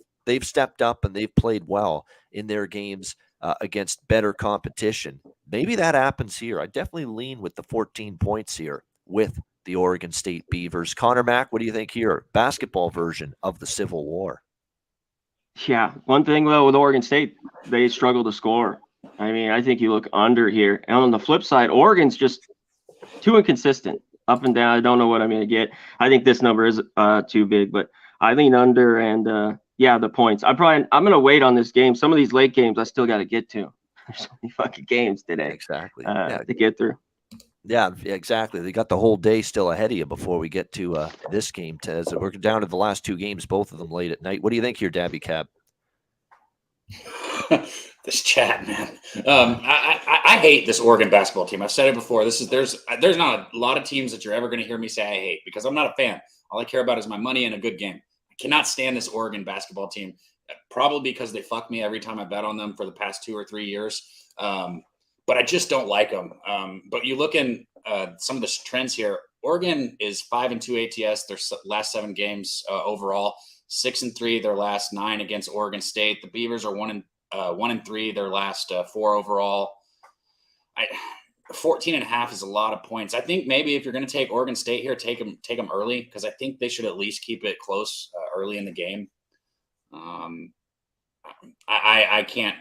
stepped up and they've played well in their games against better competition. Maybe that happens here. I definitely lean with the 14 points here with the Oregon State Beavers. Connor Mack, what do you think here? Basketball version of the Civil War. Yeah, one thing though with Oregon State, they struggle to score. I mean, I think you look under here. And on the flip side, Oregon's just too inconsistent, up and down. I don't know what I'm going to get. I think this number is too big, but I lean under, and yeah, the points. I'm going to wait on this game. Some of these late games I still got to get to. There's so many fucking games today. Exactly. To get through. Yeah, exactly. They got the whole day still ahead of you before we get to this game. We're down to the last two games, both of them late at night. What do you think here, Daby Cab? This chat, man. I hate this Oregon basketball team. I've said it before. There's not a lot of teams that you're ever going to hear me say I hate, because I'm not a fan. All I care about is my money and a good game. I cannot stand this Oregon basketball team, probably because they fuck me every time I bet on them for the past 2 or 3 years. But I just don't like them. But you look in some of the trends here. Oregon is 5-2 ATS their last 7 games overall. 6-3 their last 9 against Oregon State. The Beavers are 1-3 their last 4 overall. 14.5 is a lot of points. I think maybe if you're going to take Oregon State here, take them early, because I think they should at least keep it close early in the game. I can't.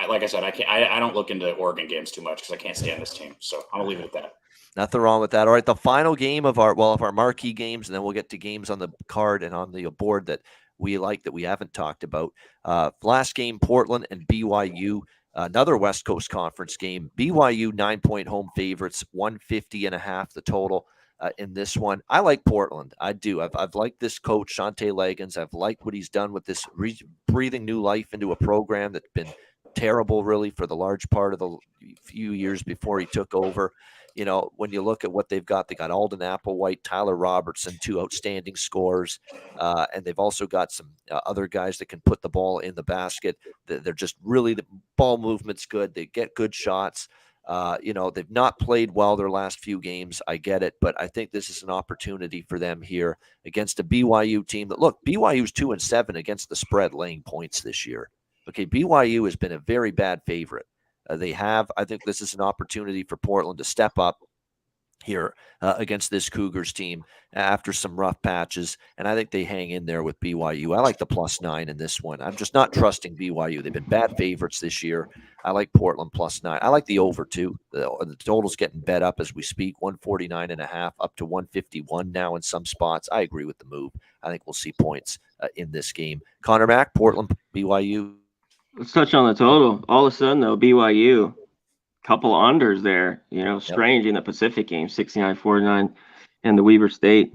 Like I said, I don't look into Oregon games too much because I can't stand this team. So I'm gonna leave it at that. Nothing wrong with that. All right, the final game of our marquee games, and then we'll get to games on the card and on the board that we like that we haven't talked about. Last game, Portland and BYU, another West Coast Conference game. BYU 9-point home favorites, 150.5 the total in this one. I like Portland. I do. I've liked this coach, Shante Legans. I've liked what he's done with this breathing new life into a program that's been terrible really for the large part of the few years before he took over. You know, when you look at what they've got, they got Alden Applewhite, Tyler Robertson, 2 outstanding scorers, and they've also got some other guys that can put the ball in the basket. They're just really, the ball movement's good. They get good shots. You know, they've not played well their last few games. I get it, but I think this is an opportunity for them here against a BYU team that, look, BYU's 2-7 against the spread laying points this year. Okay, BYU has been a very bad favorite. I think this is an opportunity for Portland to step up here against this Cougars team after some rough patches, and I think they hang in there with BYU. I like the +9 in this one. I'm just not trusting BYU. They've been bad favorites this year. I like Portland +9. I like the over too. The total's getting bet up as we speak, 149.5 up to 151 now in some spots. I agree with the move. I think we'll see points in this game. Connor Mack, Portland, BYU. Let's touch on the total. All of a sudden, though, BYU, couple unders there. You know, strange in the Pacific game, 69-49, and the Weber State.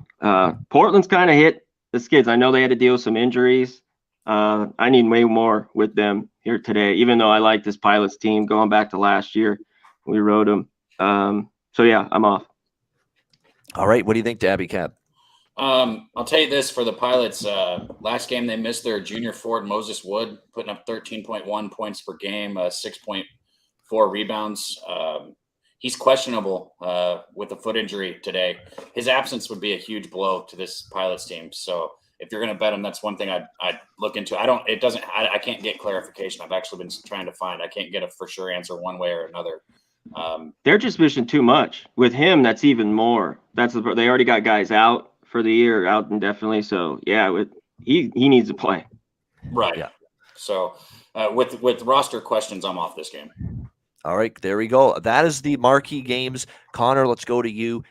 Portland's kind of hit the skids. I know they had to deal with some injuries. I need way more with them here today, even though I like this Pilots team going back to last year. We rode them. So, yeah, I'm off. All right. What do you think, Daby Cab? I'll tell you this for the Pilots. Last game, they missed their junior forward, Moses Wood, putting up 13.1 points per game, 6.4 rebounds. He's questionable with a foot injury today. His absence would be a huge blow to this Pilots team. So if you're going to bet him, that's one thing I'd look into. I can't get clarification. I've actually been trying to find. I can't get a for sure answer one way or another. They're just missing too much. With him, that's even more. They already got guys out for the year, out indefinitely. So yeah, he needs to play. Right. Yeah. So with roster questions, I'm off this game. All right, there we go. That is the marquee games. Connor, let's go to you.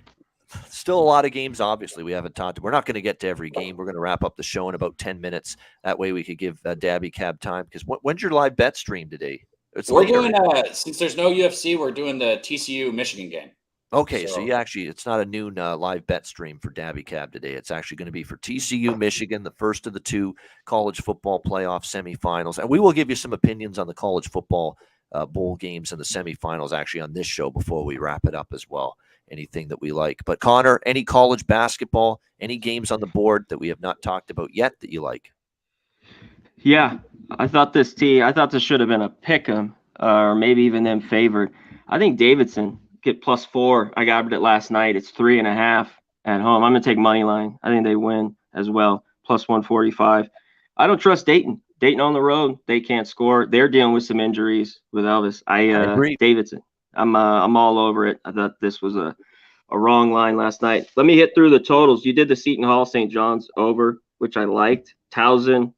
Still a lot of games, obviously, we haven't talked. We're not going to get to every game. We're going to wrap up the show in about 10 minutes. That way we could give Daby Cab time. Because when's your live bet stream today? We're doing, since there's no UFC, we're doing the TCU Michigan game. Okay, so you actually, it's not a noon live bet stream for Daby Cab today. It's actually going to be for TCU Michigan, the first of the 2 college football playoff semifinals. And we will give you some opinions on the college football bowl games and the semifinals actually on this show before we wrap it up as well. Anything that we like. But Connor, any college basketball, any games on the board that we have not talked about yet that you like? Yeah, I thought this should have been a pick 'em or maybe even them favored. I think Davidson get +4. I got it last night. It's 3.5 at home. I'm going to take money line. I think they win as well. +145. I don't trust Dayton. Dayton on the road, they can't score. They're dealing with some injuries with Elvis. I agree. Davidson. I'm all over it. I thought this was a wrong line last night. Let me hit through the totals. You did the Seton Hall St. John's over, which I liked. Towson,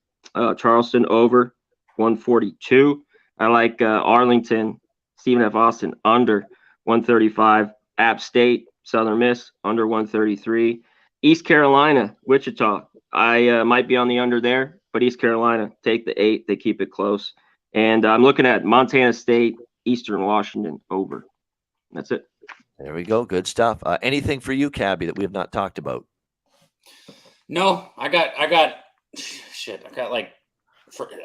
Charleston over 142. I like Arlington, Stephen F. Austin under 135. App State, Southern Miss under 133. East Carolina, Wichita. I might be on the under there, but East Carolina, take the 8. They keep it close. And I'm looking at Montana State, Eastern Washington over. That's it. There we go. Good stuff. Anything for you, Cabby, that we have not talked about? No, I got shit. I got like,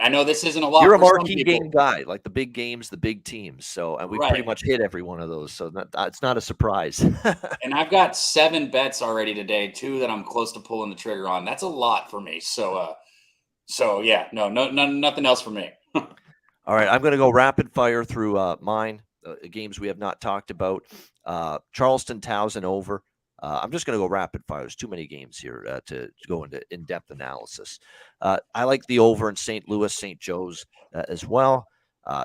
I know this isn't a lot. You're a for some marquee people. game guy, like the big games, the big teams. So we pretty much hit every one of those. So it's not a surprise. And I've got 7 bets already today, 2 that I'm close to pulling the trigger on. That's a lot for me. So yeah, no, nothing else for me. All right, I'm going to go rapid fire through mine. Games we have not talked about. Charleston Towson over. I'm just going to go rapid fire. There's too many games here to go into in-depth analysis. I like the over in St. Louis, St. Joe's as well.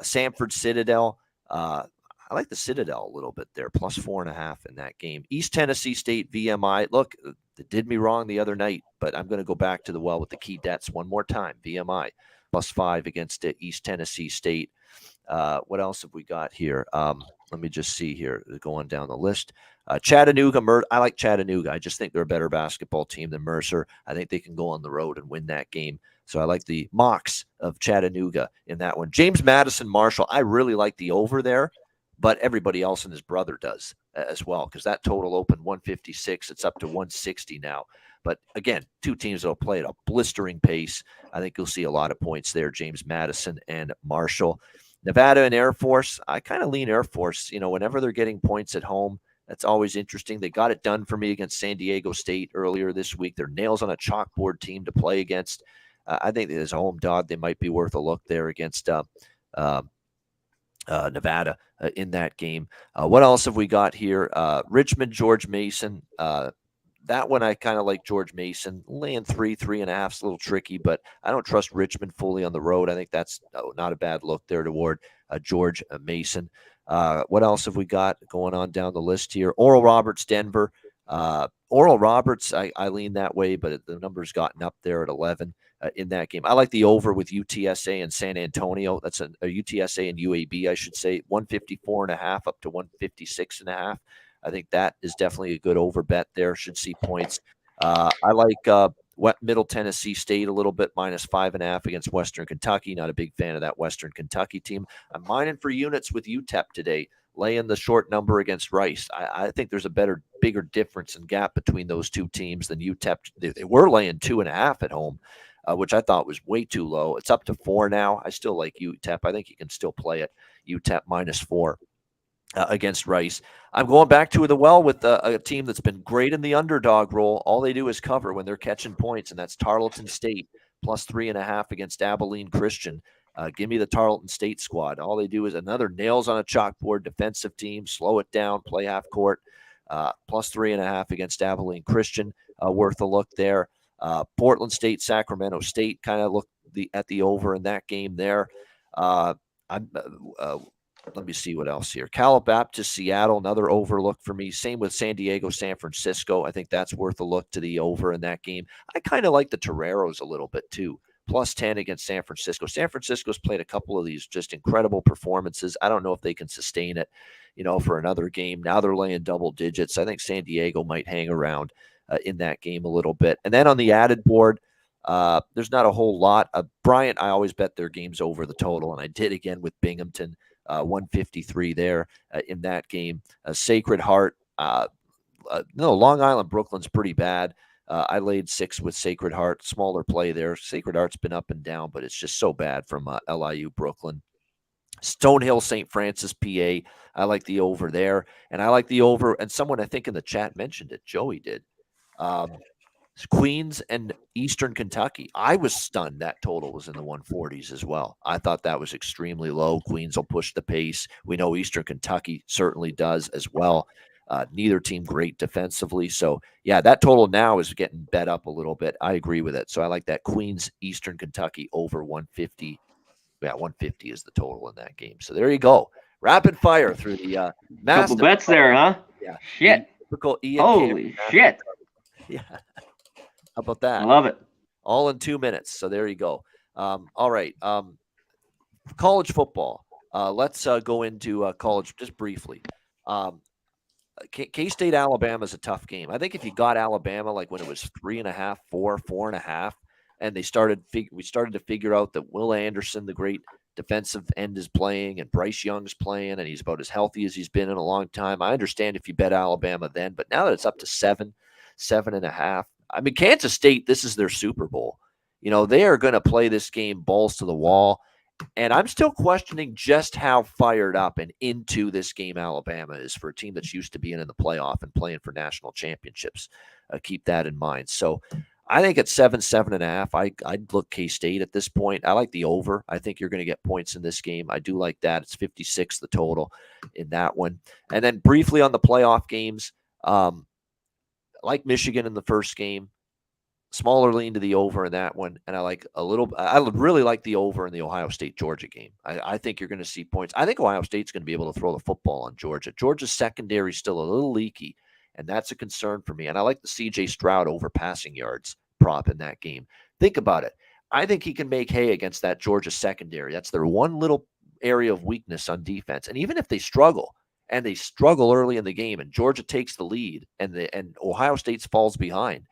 Sanford Citadel. I like the Citadel a little bit there, plus 4.5 in that game. East Tennessee State VMI. Look, they did me wrong the other night, but I'm going to go back to the well with the key debts one more time. VMI plus 5 against East Tennessee State. What else have we got here? Let me just see here, going down the list. Chattanooga, I like Chattanooga. I just think they're a better basketball team than Mercer. I think they can go on the road and win that game. So I like the Mocs of Chattanooga in that one. James Madison, Marshall, I really like the over there, but everybody else and his brother does as well, because that total opened 156. It's up to 160 now. But again, 2 teams that will play at a blistering pace. I think you'll see a lot of points there, James Madison and Marshall. Nevada and Air Force, I kind of lean Air Force. Whenever they're getting points at home, that's always interesting. They got it done for me against San Diego State earlier this week. They're nails on a chalkboard team to play against. I think as a home dog, they might be worth a look there against Nevada in that game. What else have we got here? Richmond, George Mason. That one I kind of like George Mason. Laying 3.5 is a little tricky, but I don't trust Richmond fully on the road. I think that's not a bad look there toward George Mason. What else have we got going on down the list here? Oral Roberts, Denver. Oral Roberts, I lean that way, but the number's gotten up there at 11 in that game. I like the over with UTSA and San Antonio. That's a UTSA and UAB, I should say. 154.5 up to 156.5. I think that is definitely a good over bet there. Should see points. I like Middle Tennessee State a little bit, minus 5.5 against Western Kentucky. Not a big fan of that Western Kentucky team. I'm mining for units with UTEP today, laying the short number against Rice. I think there's a bigger difference and gap between those 2 teams than UTEP. They were laying 2.5 at home, which I thought was way too low. It's up to 4 now. I still like UTEP. I think you can still play it. UTEP minus 4. Against Rice. I'm going back to the well with a team that's been great in the underdog role. All they do is cover when they're catching points, and that's Tarleton State plus 3.5 against Abilene Christian. Give me the Tarleton State squad. All they do is another nails on a chalkboard defensive team, slow it down, play half court. Plus 3.5 against Abilene Christian, worth a look there. Portland State, Sacramento State, kind of look at the over in that game there. Let me see what else here. Cal Baptist, Seattle, another overlook for me. Same with San Diego, San Francisco. I think that's worth a look to the over in that game. I kind of like the Toreros a little bit too. Plus 10 against San Francisco. San Francisco's played a couple of these just incredible performances. I don't know if they can sustain it, for another game. Now they're laying double digits. I think San Diego might hang around in that game a little bit. And then on the added board, there's not a whole lot. Bryant, I always bet their games over the total, and I did again with Binghamton. 153 there in that game. Sacred Heart. No, Long Island, Brooklyn's pretty bad. I laid 6 with Sacred Heart. Smaller play there. Sacred Heart's been up and down, but it's just so bad from LIU, Brooklyn. Stonehill, St. Francis, PA. I like the over there. And I like the over, and someone I think in the chat mentioned it. Joey did. Queens and Eastern Kentucky. I was stunned that total was in the 140s as well. I thought that was extremely low. Queens will push the pace. We know Eastern Kentucky certainly does as well. Neither team great defensively. So, yeah, that total now is getting bet up a little bit. I agree with it. So I like that Queens, Eastern Kentucky over 150. Yeah, 150 is the total in that game. So there you go. Rapid fire through the Couple massive. bets there, huh? Yeah. Shit. Typical Ian Holy Cameron. shit. Yeah. How about I that? love it. All in 2 minutes. So there you go. All right. College football. Let's go into college just briefly. K-State, Alabama is a tough game. I think if you got Alabama like when it was 3.5, 4.5, and we started to figure out that Will Anderson, the great defensive end, is playing, and Bryce Young's playing, and he's about as healthy as he's been in a long time. I understand if you bet Alabama then, but now that it's up to 7.5. I mean, Kansas State, this is their Super Bowl. They are going to play this game balls to the wall. And I'm still questioning just how fired up and into this game Alabama is for a team that's used to being in the playoff and playing for national championships. Keep that in mind. So I think at 7.5, I'd look K-State at this point. I like the over. I think you're going to get points in this game. I do like that. It's 56, the total in that one. And then briefly on the playoff games, like Michigan in the first game. Smaller lean to the over in that one, and I would really like the over in the Ohio State-Georgia game. I think you're going to see points. I think Ohio State's going to be able to throw the football on Georgia. Georgia's secondary is still a little leaky, and that's a concern for me. And I like the C.J. Stroud over passing yards prop in that game. Think about it. I think he can make hay against that Georgia secondary. That's their one little area of weakness on defense. And even if they struggle, and they struggle early in the game, and Georgia takes the lead, and Ohio State falls behind,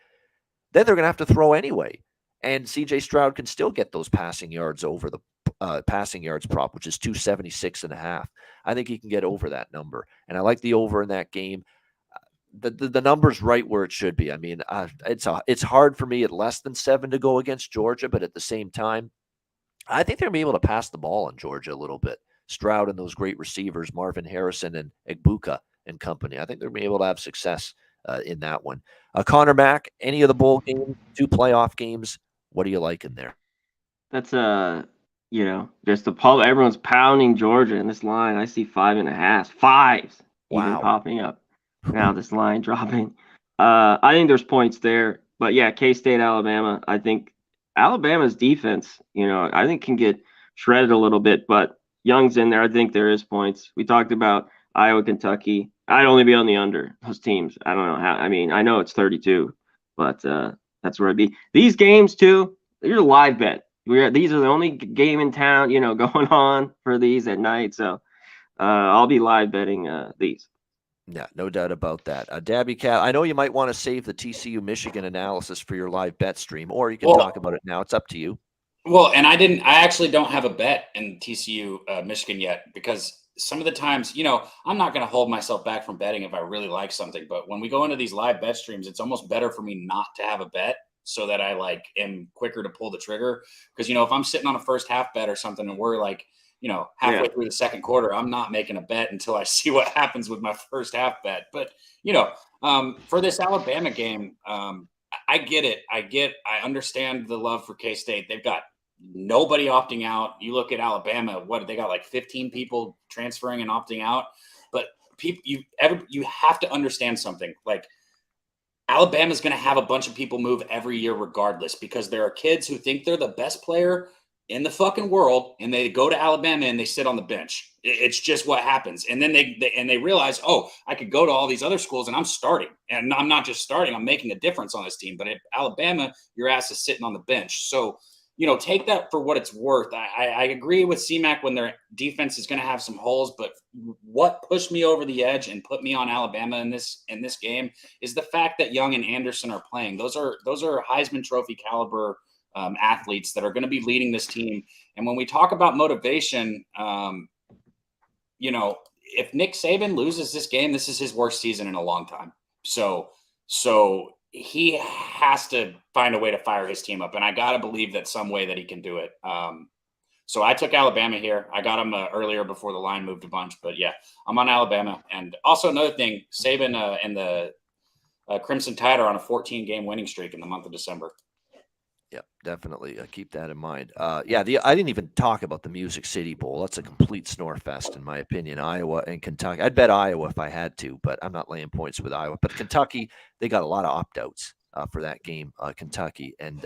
then they're going to have to throw anyway. And C.J. Stroud can still get those passing yards over the passing yards prop, which is 276.5. I think he can get over that number. And I like the over in that game. The number's right where it should be. I mean, it's hard for me at less than 7 to go against Georgia, but at the same time, I think they're going to be able to pass the ball on Georgia a little bit. Stroud and those great receivers, Marvin Harrison and Egbuka and company. I think they're going to be able to have success in that one. Connor Mack, any of the bowl games, 2 playoff games, what do you like in there? That's just everyone's pounding Georgia in this line. I see 5.5, fives even popping up. Now this line dropping. I think there's points there, but yeah, K-State, Alabama. I think Alabama's defense, I think can get shredded a little bit, but Young's in there. I think there is points. We talked about Iowa, Kentucky. I'd only be on the under those teams. I don't know how. I mean, I know it's 32, but that's where I'd be. These games too. You're a live bet. These are the only game in town, going on for these at night. So I'll be live betting these. Yeah, no doubt about that. Daby Cat, I know you might want to save the TCU Michigan analysis for your live bet stream, or you can talk about it now. It's up to you. Well, and I actually don't have a bet in TCU Michigan yet, because some of the times, I'm not going to hold myself back from betting if I really like something. But when we go into these live bet streams, it's almost better for me not to have a bet so that I am quicker to pull the trigger. Because, if I'm sitting on a first half bet or something and we're halfway through the second quarter, I'm not making a bet until I see what happens with my first half bet. But, for this Alabama game, I get it. I understand the love for K-State. They've got nobody opting out. You look at Alabama, they got like 15 people transferring and opting out. But people, you have to understand something. Like, Alabama's going to have a bunch of people move every year regardless, because there are kids who think they're the best player in the fucking world, and they go to Alabama and they sit on the bench. It's just what happens. And then they realize, oh, I could go to all these other schools and I'm starting. And I'm not just starting, I'm making a difference on this team. But at Alabama, your ass is sitting on the bench. So, take that for what it's worth. I agree with CMAC when their defense is going to have some holes, but what pushed me over the edge and put me on Alabama in this game is the fact that Young and Anderson are playing. Those are Heisman Trophy caliber athletes that are going to be leading this team. And when we talk about motivation, if Nick Saban loses this game, this is his worst season in a long time. So he has to find a way to fire his team up. And I got to believe that some way that he can do it. So I took Alabama here. I got him earlier before the line moved a bunch, but yeah, I'm on Alabama. And also another thing, Saban and the Crimson Tide are on a 14-game winning streak in the month of December. Yeah, definitely. Keep that in mind. I didn't even talk about the Music City Bowl. That's a complete snore fest, in my opinion. Iowa and Kentucky. I'd bet Iowa if I had to, but I'm not laying points with Iowa. But Kentucky, they got a lot of opt-outs for that game. Kentucky and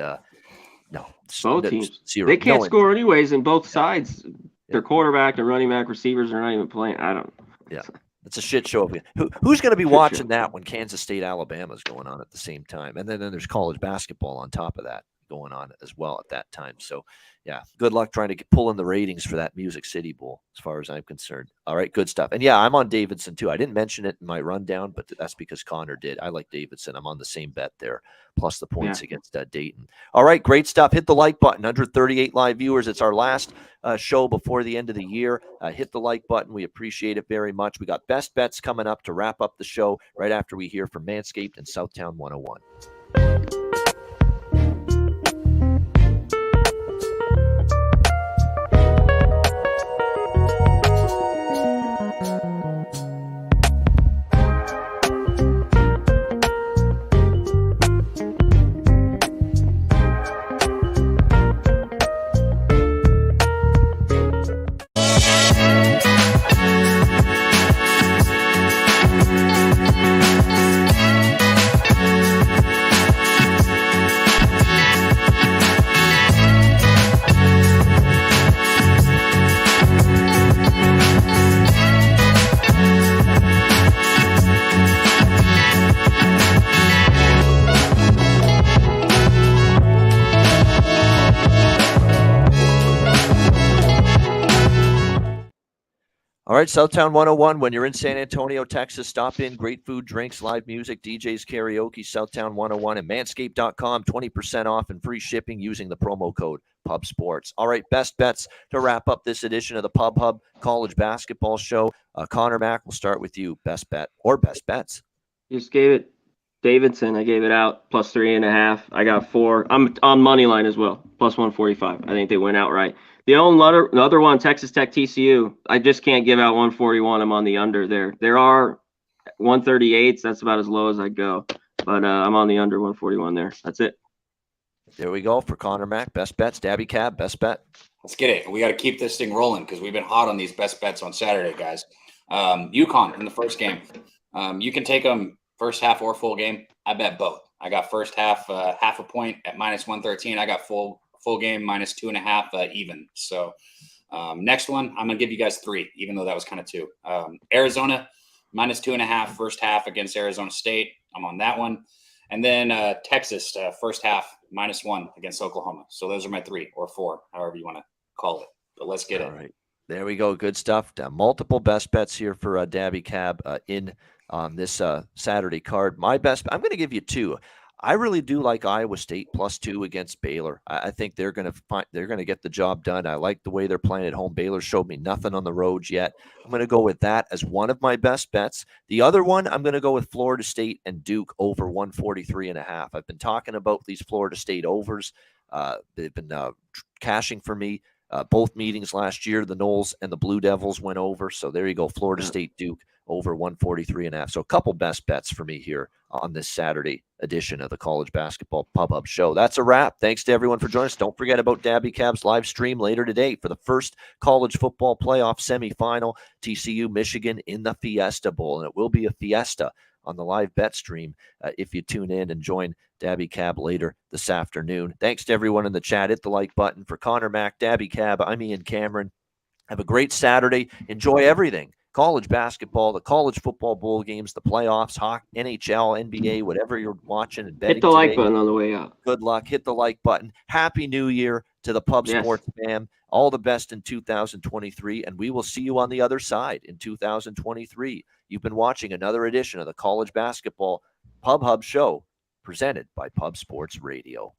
no, Both teams. zero. They can't No score anyways, and both sides. Yeah. Their quarterback, their running back, receivers are not even playing. I don't. Yeah. It's a shit show. Who's going to be watching that when Kansas State, Alabama is going on at the same time? And then there's college basketball on top of that going on as well at that time. So, yeah, good luck trying to pull in the ratings for that Music City Bowl as far as I'm concerned. All right, good stuff. And, yeah, I'm on Davidson too. I didn't mention it in my rundown, but that's because Conor did. I like Davidson. I'm on the same bet there, plus the points against Dayton. All right, great stuff. Hit the like button. 138 live viewers. It's our last show before the end of the year. Hit the like button. We appreciate it very much. We got best bets coming up to wrap up the show right after we hear from Manscaped and Southtown 101. All right, Southtown 101. When you're in San Antonio, Texas, stop in. Great food, drinks, live music, DJs, karaoke, Southtown 101, and manscaped.com. 20% off and free shipping using the promo code Pub Sports. All right, best bets to wrap up this edition of the Pub Hub College Basketball Show. Conor Mack, we'll start with you. Best bet or best bets? Just gave it Davidson. I gave it out plus 3.5. I got 4. I'm on money line as well, plus 145. I think they went outright. The other one, Texas Tech TCU. I just can't give out 141. I'm on the under there. There are 138s. That's about as low as I go. But I'm on the under 141 there. That's it. There we go for Conor Mack. Best bets. Daby Cab, best bet. Let's get it. We got to keep this thing rolling because we've been hot on these best bets on Saturday, guys. UConn in the first game. You can take them first half or full game. I bet both. I got first half half a point at minus 113. I got full game minus 2.5 even. So next one, I'm gonna give you guys 3, even though that was kind of 2. Arizona minus 2.5 first half against Arizona State. I'm on that one. And then Texas first half minus 1 against Oklahoma. So those are my 3 or 4, however you want to call it. But let's get it. All right. There we go. Good stuff. Multiple best bets here for Daby Cab in this Saturday card. My best, I'm going to give you 2. I really do like Iowa State plus 2 against Baylor. I think they're going to get the job done. I like the way they're playing at home. Baylor showed me nothing on the road yet. I'm going to go with that as one of my best bets. The other one, I'm going to go with Florida State and Duke over 143.5. I've been talking about these Florida State overs. They've been cashing for me. Both meetings last year, the Noles and the Blue Devils went over. So there you go, Florida State, Duke over 143.5. So a couple best bets for me here on this Saturday edition of the College Basketball Pub Hub Show. That's a wrap. Thanks to everyone for joining us. Don't forget about Daby Cab's live stream later today for the first college football playoff semifinal, TCU Michigan in the Fiesta Bowl. And it will be a fiesta on the live bet stream if you tune in and join Daby Cab later this afternoon. Thanks to everyone in the chat. Hit the like button. For Conor Mack, Daby Cab, I'm Ian Cameron. Have a great Saturday. Enjoy everything. College basketball, the college football bowl games, the playoffs, hockey, NHL, NBA, whatever you're watching and betting. Hit the like button on the way out. Good luck. Hit the like button. Happy New Year to the Pub Sports fam. All the best in 2023, and we will see you on the other side in 2023. You've been watching another edition of the College Basketball Pub Hub Show presented by Pub Sports Radio.